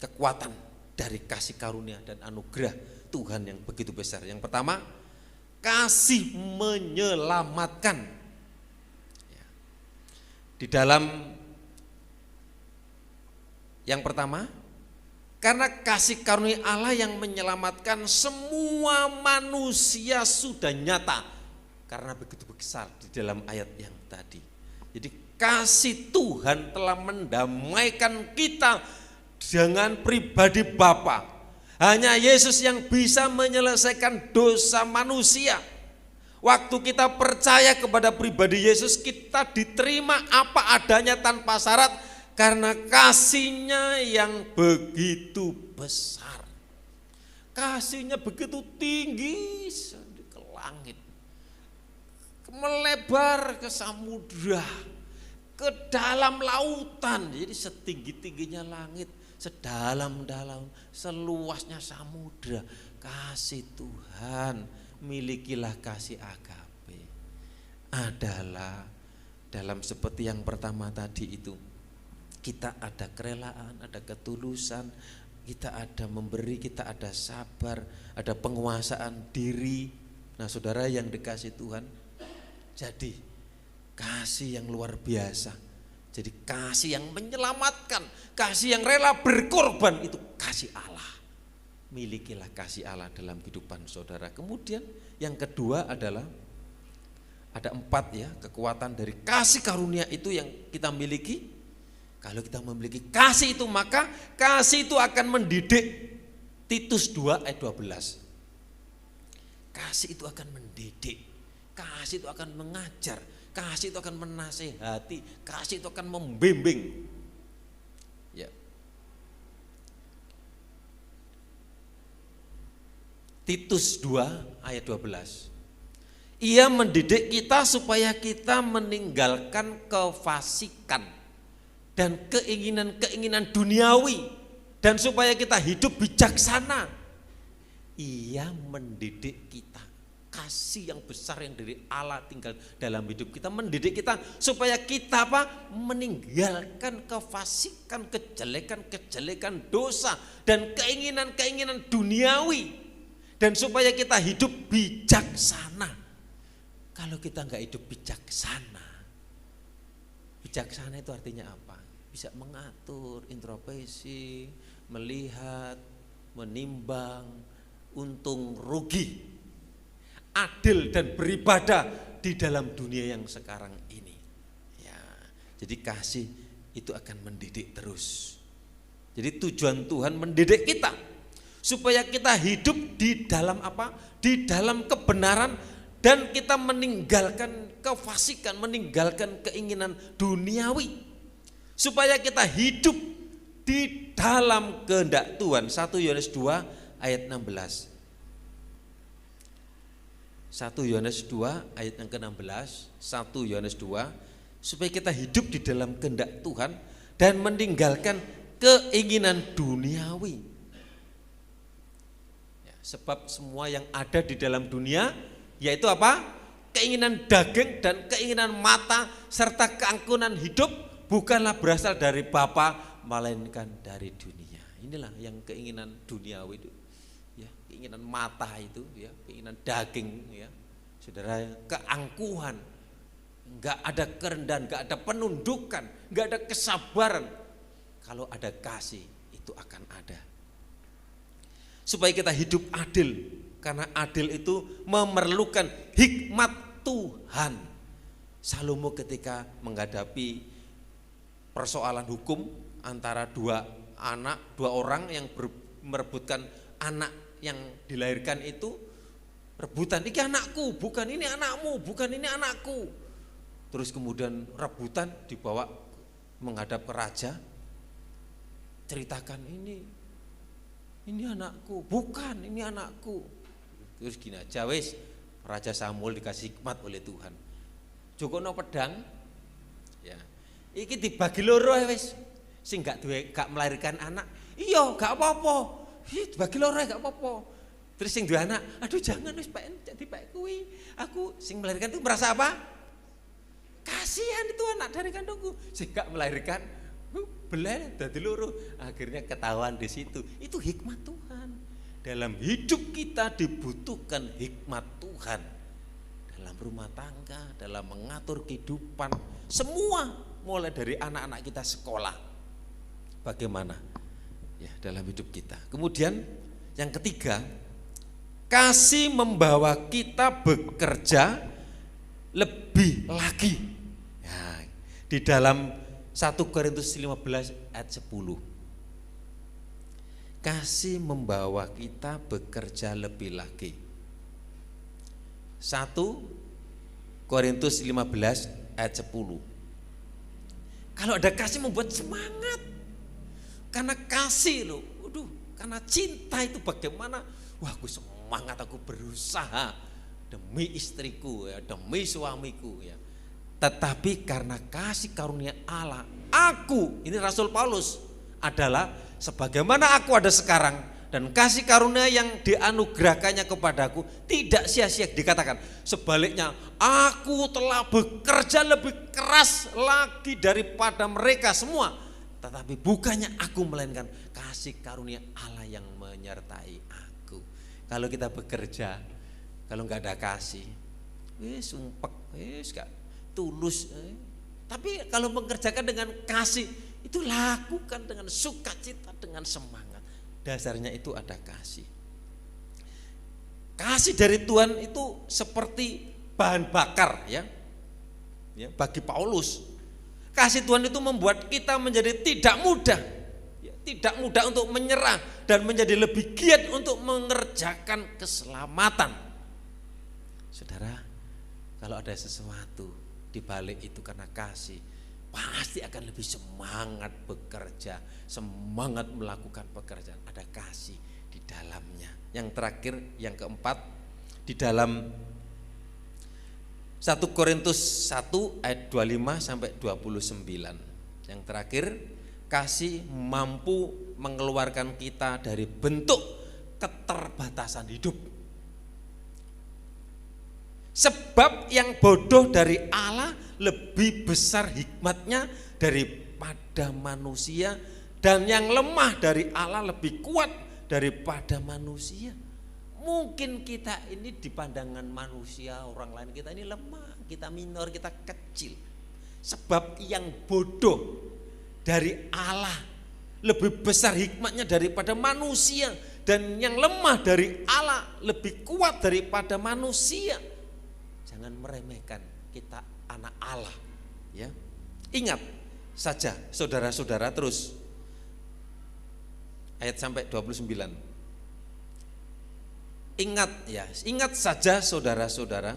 kekuatan dari kasih karunia dan anugerah Tuhan yang begitu besar. Yang pertama, kasih menyelamatkan. Ya. Di dalam yang pertama, karena kasih karunia Allah yang menyelamatkan semua manusia sudah nyata. Karena begitu besar di dalam ayat yang tadi. Jadi kasih Tuhan telah mendamaikan kita dengan pribadi Bapa. Hanya Yesus yang bisa menyelesaikan dosa manusia. Waktu kita percaya kepada pribadi Yesus, kita diterima apa adanya tanpa syarat. Karena kasihnya yang begitu besar. Kasihnya begitu tinggi ke langit. Melebar ke samudra. Ke dalam lautan. Jadi setinggi-tingginya langit. Sedalam-dalam, seluasnya samudra. Kasih Tuhan, milikilah kasih agape. Adalah dalam seperti yang pertama tadi itu. Kita ada kerelaan, ada ketulusan, kita ada memberi, kita ada sabar, ada penguasaan diri. Nah, saudara yang dikasih Tuhan, jadi kasih yang luar biasa. Jadi kasih yang menyelamatkan, kasih yang rela berkorban, itu kasih Allah. Milikilah kasih Allah dalam kehidupan saudara. Kemudian yang kedua adalah ada 4 ya, kekuatan dari kasih karunia itu yang kita miliki. Kalau kita memiliki kasih itu, maka kasih itu akan mendidik. Titus 2 ayat 12. Kasih itu akan mendidik, kasih itu akan mengajar, kasih itu akan menasehati, kasih itu akan membimbing. Ya. Titus 2 ayat 12. Ia mendidik kita supaya kita meninggalkan kefasikan dan keinginan-keinginan duniawi, dan supaya kita hidup bijaksana. Ia mendidik kita. Kasih yang besar yang dari Allah tinggal dalam hidup kita, mendidik kita supaya kita apa? Meninggalkan kefasikan, kejelekan-kejelekan dosa dan keinginan-keinginan duniawi, dan supaya kita hidup bijaksana. Kalau kita enggak hidup bijaksana, bijaksana itu artinya apa? Bisa mengatur, introspeksi, melihat, menimbang untung rugi, adil dan beribadah di dalam dunia yang sekarang ini. Ya, jadi kasih itu akan mendidik terus. Jadi tujuan Tuhan mendidik kita supaya kita hidup di dalam apa? Di dalam kebenaran, dan kita meninggalkan kefasikan, meninggalkan keinginan duniawi, supaya kita hidup di dalam kehendak Tuhan. 1 Yohanes 2 ayat 16. 1 Yohanes 2 ayat yang ke-16. 1 Yohanes 2, supaya kita hidup di dalam kehendak Tuhan dan meninggalkan keinginan duniawi. Ya, sebab semua yang ada di dalam dunia, yaitu apa? Keinginan daging dan keinginan mata serta keangkuhan hidup, bukanlah berasal dari Bapa, melainkan dari dunia. Inilah yang keinginan duniawi itu. Ya, keinginan mata itu, ya, keinginan daging, ya, saudara, keangkuhan, enggak ada kerendahan, enggak ada penundukan, enggak ada kesabaran. Kalau ada kasih, itu akan ada. Supaya kita hidup adil, karena adil itu memerlukan hikmat Tuhan. Salomo ketika menghadapi persoalan hukum antara dua orang yang merebutkan anak yang dilahirkan itu, rebutan, ini anakku, bukan ini anakmu, bukan ini anakku. Terus kemudian rebutan dibawa menghadap ke raja, ceritakan ini anakku, bukan ini anakku. Terus gini aja wis, Raja Samuel dikasih hikmat oleh Tuhan. Jokono pedang, ya, iki dibagi loro wis, sing gak melahirkan anak, iya gak apa-apa. Bagi loro gak apa-apa. Terus sing duwe anak, aduh jangan wis Pak, jadi Pak kuwi. Aku sing melahirkan itu merasa apa? Kasihan itu anak dari kandungku. Sing gak melahirkan, belah dadi loro. Akhirnya ketahuan di situ. Itu hikmat Tuhan. Dalam hidup kita dibutuhkan hikmat Tuhan. Dalam rumah tangga, dalam mengatur kehidupan, semua mulai dari anak-anak kita sekolah. Bagaimana? Ya, dalam hidup kita. Kemudian yang ketiga, kasih membawa kita bekerja lebih lagi. Ya, di dalam 1 Korintus 15 ayat 10. Kasih membawa kita bekerja lebih lagi. 1 Korintus 15 ayat 10. Kalau ada kasih membuat semangat. Karena kasih loh, karena cinta itu bagaimana? Wah, aku semangat, aku berusaha demi istriku, ya, demi suamiku, ya. Tetapi karena kasih karunia Allah, aku, ini Rasul Paulus, adalah sebagaimana aku ada sekarang, dan kasih karunia yang dianugerahkannya kepadaku tidak sia-sia. Dikatakan sebaliknya, aku telah bekerja lebih keras lagi daripada mereka semua. Tetapi bukannya aku, melainkan kasih karunia Allah yang menyertai aku. Kalau kita bekerja, kalau nggak ada kasih, sumpek, gak tulus, Tapi kalau mengerjakan dengan kasih, itu lakukan dengan sukacita, dengan semangat. Dasarnya itu ada kasih. Kasih dari Tuhan itu seperti bahan bakar ya bagi Paulus. Kasih Tuhan itu membuat kita menjadi tidak mudah untuk menyerah dan menjadi lebih giat untuk mengerjakan keselamatan. Saudara, kalau ada sesuatu di balik itu karena kasih, pasti akan lebih semangat bekerja, semangat melakukan pekerjaan. Ada kasih di dalamnya. Yang terakhir, yang keempat, di dalam 1 Korintus 1 ayat 25 sampai 29. Yang terakhir, kasih mampu mengeluarkan kita dari bentuk keterbatasan hidup. Sebab yang bodoh dari Allah lebih besar hikmatnya daripada manusia, dan yang lemah dari Allah lebih kuat daripada manusia. Mungkin kita ini di pandangan manusia, orang lain, kita ini lemah, kita minor, kita kecil. Sebab yang bodoh dari Allah lebih besar hikmatnya daripada manusia, dan yang lemah dari Allah lebih kuat daripada manusia. Jangan meremehkan, kita anak Allah ya. Ingat saja saudara-saudara, terus ayat sampai 29. Ingat saja saudara-saudara,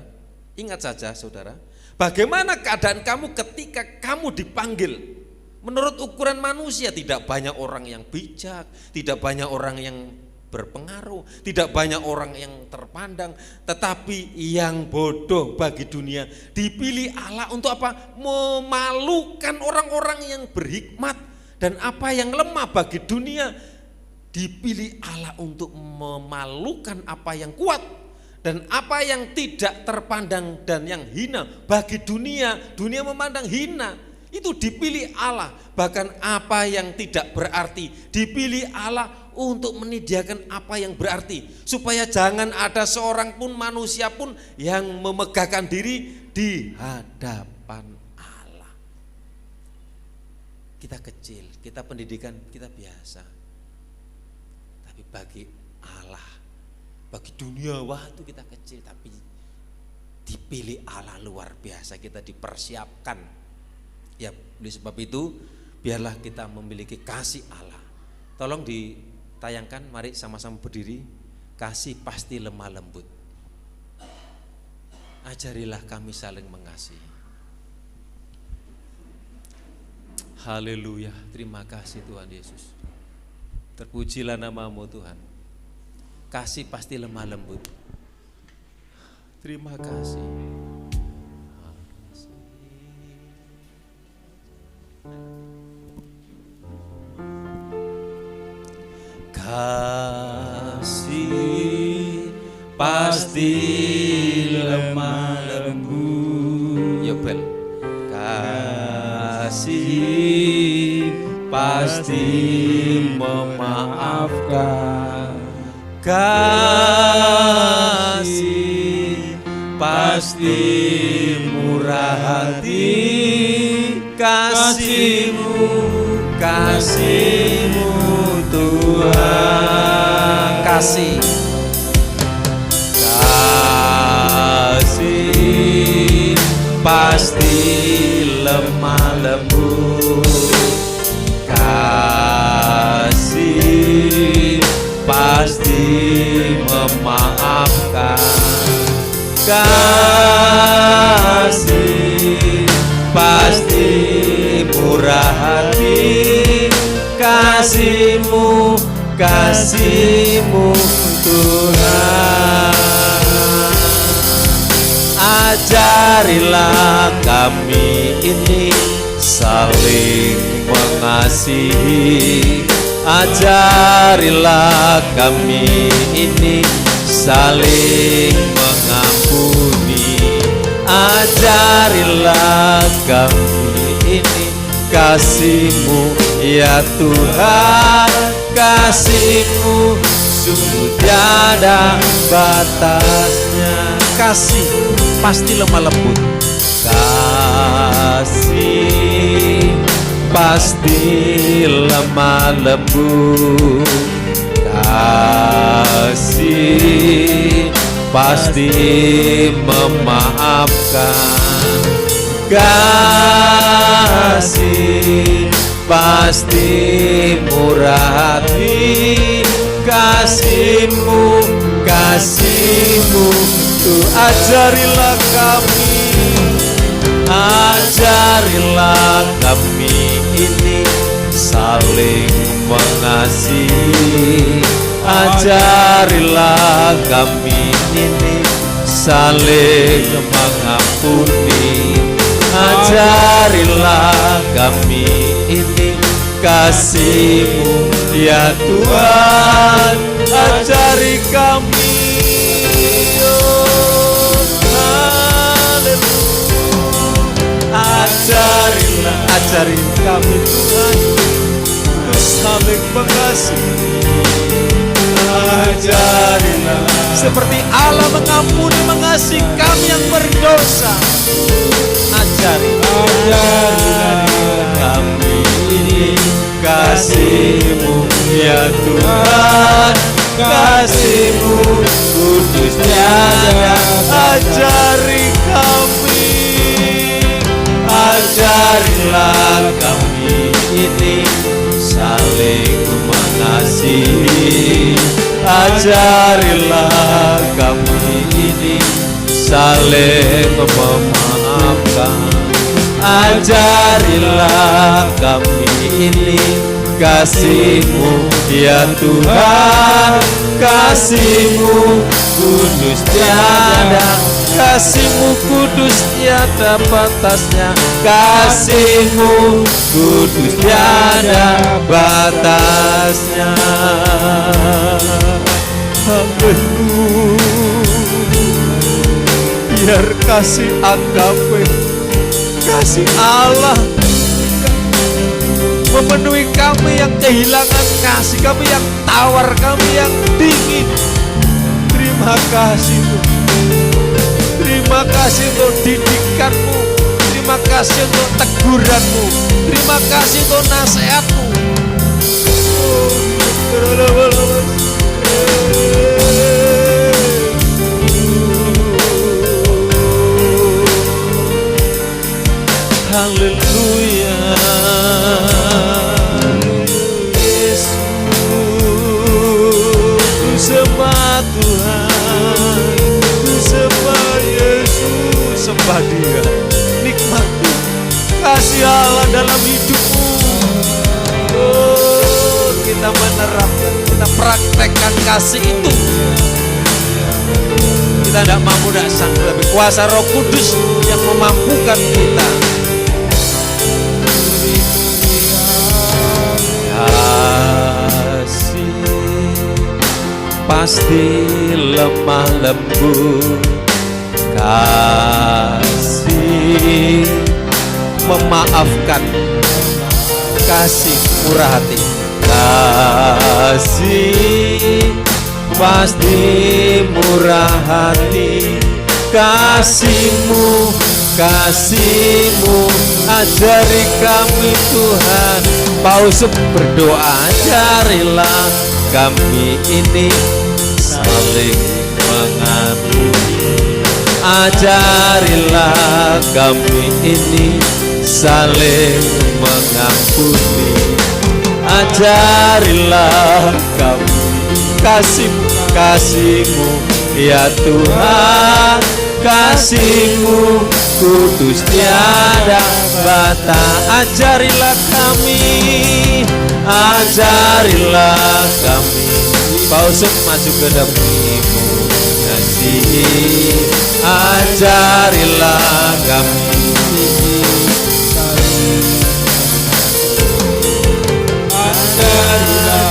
bagaimana keadaan kamu ketika kamu dipanggil. Menurut ukuran manusia, tidak banyak orang yang bijak, tidak banyak orang yang berpengaruh, tidak banyak orang yang terpandang, tetapi yang bodoh bagi dunia dipilih Allah untuk apa? Memalukan orang-orang yang berhikmat. Dan apa yang lemah bagi dunia dipilih Allah untuk memalukan apa yang kuat. Dan apa yang tidak terpandang dan yang hina bagi dunia memandang hina, itu dipilih Allah. Bahkan apa yang tidak berarti dipilih Allah untuk menyediakan apa yang berarti, supaya jangan ada seorang pun manusia pun yang memegahkan diri di hadapan Allah. Kita kecil, kita pendidikan kita biasa, tapi bagi Allah, bagi dunia, wah itu kita kecil, tapi dipilih Allah luar biasa, kita dipersiapkan. Ya, oleh sebab itu biarlah kita memiliki kasih Allah. Tolong ditayangkan, mari sama-sama berdiri. Kasih pasti lemah lembut. Ajarilah kami saling mengasihi. Haleluya, terima kasih Tuhan Yesus. Terpujilah nama-Mu Tuhan. Kasih pasti lemah lembut. Terima kasih. Kasih pasti lemah lembut. Yobel. Kasih pasti memaafkan. Kasih pasti murah hati. Kasih-Mu Tuhan. Kasih pasti lemah lembut. Kasih pasti memaafkan. Kasih pasti murah hati. Kasih-Mu Tuhan. Ajarilah kami ini saling mengasihi. Ajarilah kami ini saling mengampuni. Ajarilah kami ini kasih-Mu ya Tuhan. Kasih-Mu sungguh tiada batasnya. Kasih pasti lemah lembut. Kasih pasti lemah lembut, kasih pasti memaafkan, kasih pasti murah hati, kasihmu, kasihmu tuh ajarilah kami, ajarilah kami ini saling mengasihi, ajarilah kami ini saling mengampuni, ajarilah kami ini kasih-Mu ya Tuhan, ajari kami. Ajarilah, ajari kami Tuhan untuk saling mengasihi. Ajarilah seperti Allah mengampuni mengasihi kami yang berdosa. Ajarilah kami ini kasih-Mu ya Tuhan, kasih-Mu kudus tiada. Ajari kami, ajarilah kami ini saling mengasihi, ajarilah kami ini saling memaafkan, ajarilah kami ini kasih-Mu ya Tuhan, kasih-Mu kudus tiada, kasih-Mu kudus tiada batasnya, kasih-Mu kudus tiada batasnya. Biar kasih agape, kasih Allah memenuhi kami yang kehilangan kasih, kami yang tawar, kami yang dingin. Terima kasih Tuhan, terima kasih untuk didikan-Mu, terima kasih untuk teguran-Mu, terima kasih untuk nasihat-Mu. Haleluya, Yesus, ku sembah Tuhan, ku sembah Yesus, sembah Dia, nikmati kasih Allah dalam hidupmu. Oh, kita menerapkan, kita praktekkan kasih itu. Kita tidak mampu, tidak sanggup, tapi kuasa Roh Kudus yang memampukan kita. Kasih pasti lemah lembut, kasih memaafkan, kasih murah hati, kasih pasti murah hati, kasih-Mu, kasih-Mu ajari kami Tuhan. Paulus berdoa, ajarilah kami ini saling mengampuni, ajarilah kami ini saling mengampuni, ajarilah kami kasih-Mu, kasih-Mu ya Tuhan, kasih-Mu kudus tiada batas. Ajarilah kami, ajarilah kami. Pausuk maju ke depan-Mu kasih, ajarilah kami. Ajarilah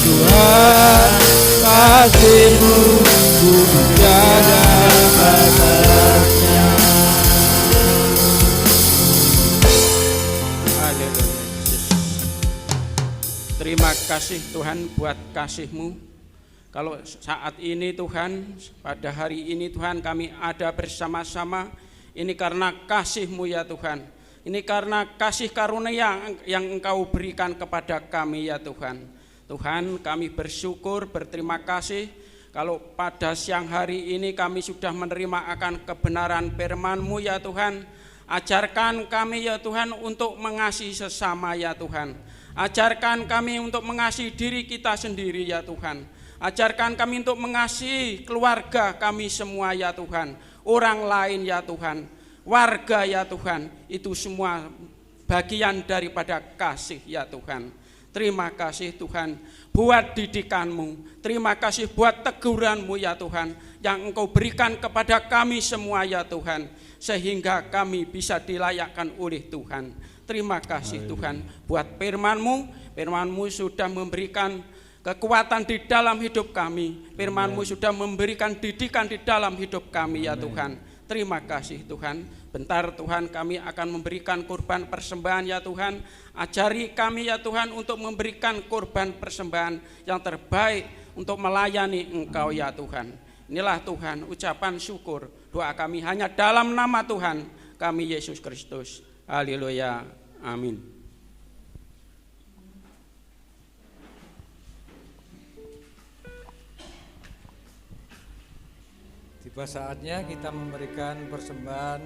Tuhan, kasih-Mu kudus tiada batasnya. Terima kasih Tuhan buat kasih-Mu. Kalau saat ini Tuhan, pada hari ini Tuhan kami ada bersama-sama, Ini karena kasih-Mu ya Tuhan. Ini karena kasih karunia yang Engkau berikan kepada kami ya Tuhan. Tuhan, kami bersyukur, berterima kasih kalau pada siang hari ini kami sudah menerima akan kebenaran firman-Mu ya Tuhan. Ajarkan kami ya Tuhan untuk mengasihi sesama ya Tuhan. Ajarkan kami untuk mengasihi diri kita sendiri ya Tuhan. Ajarkan kami untuk mengasihi keluarga kami semua ya Tuhan. Orang lain ya Tuhan. Warga ya Tuhan. Itu semua bagian daripada kasih ya Tuhan. Terima kasih Tuhan buat didikan-Mu. Terima kasih buat teguran-Mu ya Tuhan. Yang Engkau berikan kepada kami semua ya Tuhan. Sehingga kami bisa dilayakkan oleh Tuhan. Terima kasih Tuhan buat firman-Mu. Firman-Mu sudah memberikan kekuatan di dalam hidup kami. Firman-Mu sudah memberikan didikan di dalam hidup kami ya Tuhan. Terima kasih Tuhan. Bentar Tuhan kami akan memberikan korban persembahan ya Tuhan. Ajari kami ya Tuhan untuk memberikan korban persembahan yang terbaik untuk melayani Engkau ya Tuhan. Inilah Tuhan ucapan syukur. Doa kami hanya dalam nama Tuhan kami Yesus Kristus. Haleluya. Amin. Tiba saatnya kita memberikan persembahan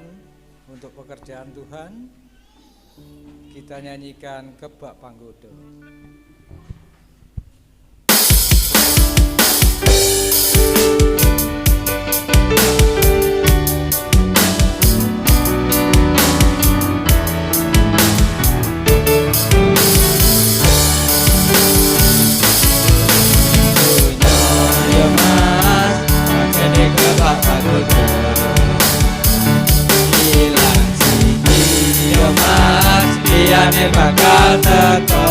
untuk pekerjaan Tuhan. Kita nyanyikan Kebak Panggoda. Iyane bakal teko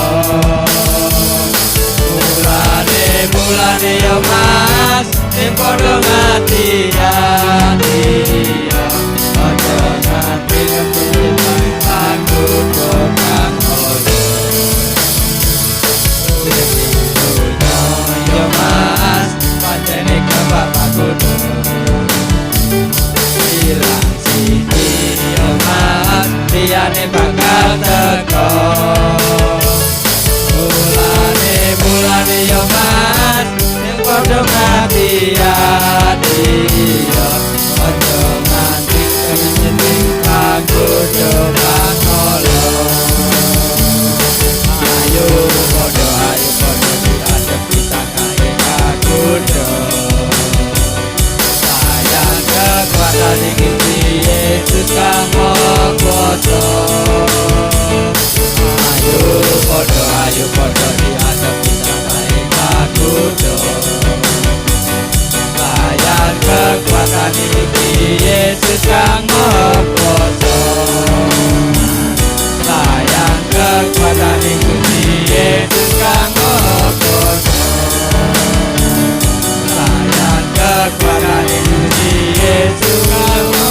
Mulane yo mas Sing padha ngati-ati Aja nganti aku kok yo mas pancene kebak pagodo ilang siji yo mas liyane bakal teko mulane yo mas sing padha ngati-ati yo aja nganti kenyeng pagodo bakolo ayo padha diadepi sakae pagodo sayang kekuatan iki Yesus kamu kuasa ayo padha diadepi sakae pagodo sayang kekuatan iki Yesus kamu kuasa sayang kekuatan iki Yesus kamu kuasa sayang kekuatan iki Yesus kamu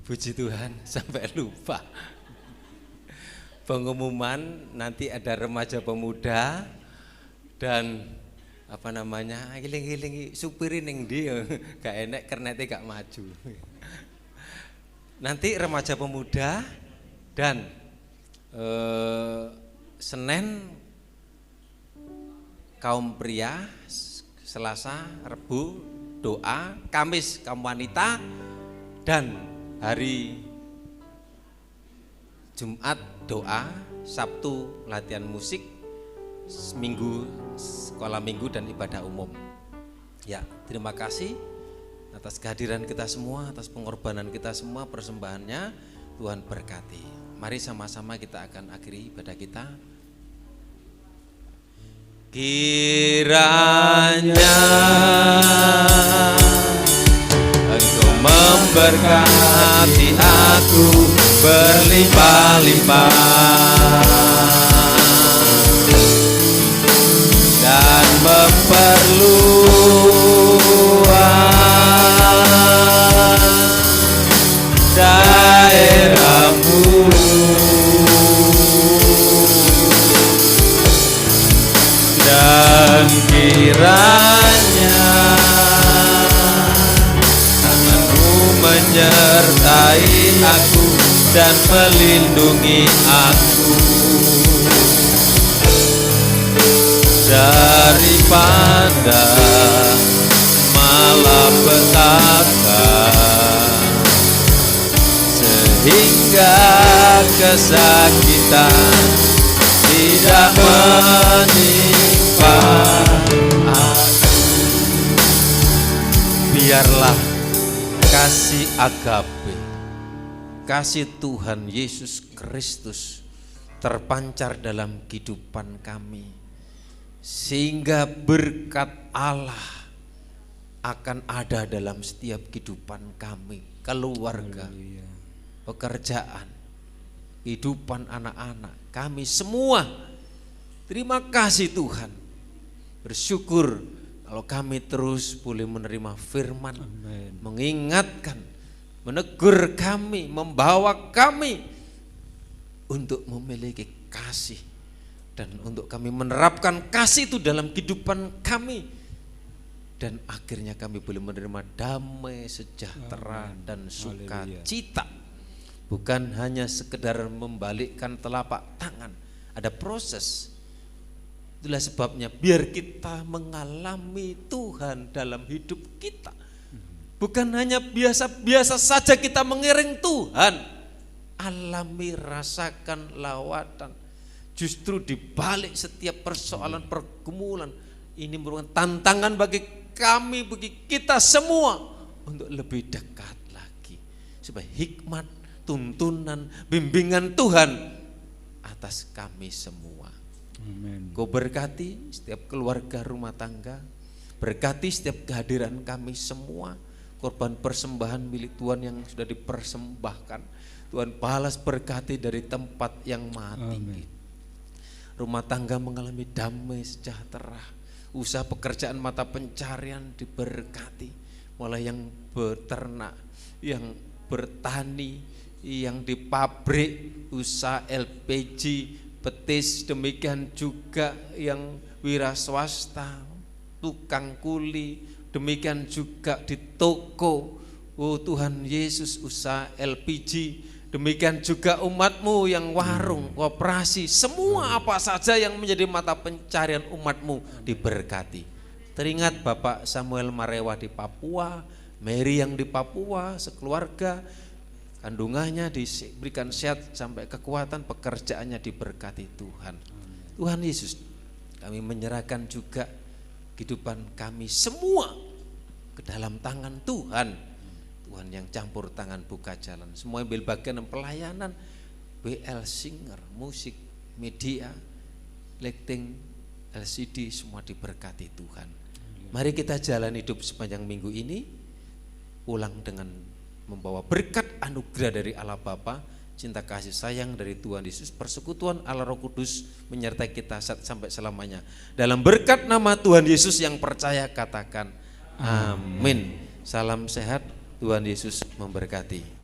Puji Tuhan, sampai lupa. Pengumuman nanti ada remaja pemuda dan apa namanya, giling-giling supirin yang dia, gak enak kernetnya gak maju. Nanti remaja pemuda dan Senin kaum pria, Selasa, Rebu doa, Kamis kaum wanita, dan hari Jumat doa, Sabtu latihan musik, Minggu sekolah minggu dan ibadah umum. Ya, terima kasih atas kehadiran kita semua, atas pengorbanan kita semua, persembahannya. Tuhan berkati. Mari sama-sama kita akan akhiri ibadah kita. Kiranya Engkau memberkati aku berlimpah-limpah, perluas daerahmu, dan kiranya tanganmu menyertai aku dan melindungi aku daripada malapetaka, sehingga kesakitan tidak menimpa aku. Biarlah kasih agape, kasih Tuhan Yesus Kristus terpancar dalam kehidupan kami, sehingga berkat Allah akan ada dalam setiap kehidupan kami, keluarga, pekerjaan, kehidupan anak-anak kami semua. Terima kasih Tuhan, bersyukur kalau kami terus boleh menerima firman. Amen. Mengingatkan, menegur kami, membawa kami untuk memiliki kasih, dan untuk kami menerapkan kasih itu dalam kehidupan kami, dan akhirnya kami boleh menerima damai, sejahtera, dan sukacita. Bukan hanya sekedar membalikkan telapak tangan, ada proses. Itulah sebabnya biar kita mengalami Tuhan dalam hidup kita. Bukan hanya biasa-biasa saja kita mengiring Tuhan, alami, rasakan lawatan. Justru di balik setiap persoalan, pergumulan, ini merupakan tantangan bagi kami, bagi kita semua untuk lebih dekat lagi, supaya hikmat, tuntunan, bimbingan Tuhan atas kami semua. Amen. Kau berkati setiap keluarga rumah tangga, berkati setiap kehadiran kami semua, korban persembahan milik Tuhan yang sudah dipersembahkan. Tuhan balas berkati dari tempat yang maha tinggi. Rumah tangga mengalami damai sejahtera, usaha pekerjaan mata pencarian diberkati, mulai yang beternak, yang bertani, yang di pabrik, usaha LPG, petis, demikian juga yang wira swasta, tukang kuli, demikian juga di toko. Oh Tuhan Yesus, usaha LPG, demikian juga umatmu yang warung, koperasi, semua apa saja yang menjadi mata pencarian umatmu diberkati. Teringat Bapak Samuel Marewa di Papua, Mary yang di Papua, sekeluarga, kandungannya diberikan sehat sampai kekuatan, pekerjaannya diberkati Tuhan. Tuhan Yesus, kami menyerahkan juga kehidupan kami semua ke dalam tangan Tuhan. Tuhan yang campur tangan buka jalan, semua ambil bagian dalam pelayanan, BL Singer, musik, media, lighting, LCD, semua diberkati Tuhan. Mari kita jalan hidup sepanjang minggu ini, pulang dengan membawa berkat anugerah dari Allah Bapa, cinta kasih sayang dari Tuhan Yesus, persekutuan Allah Roh Kudus menyertai kita sampai selamanya. Dalam berkat nama Tuhan Yesus yang percaya katakan amin. Salam sehat, Tuhan Yesus memberkati.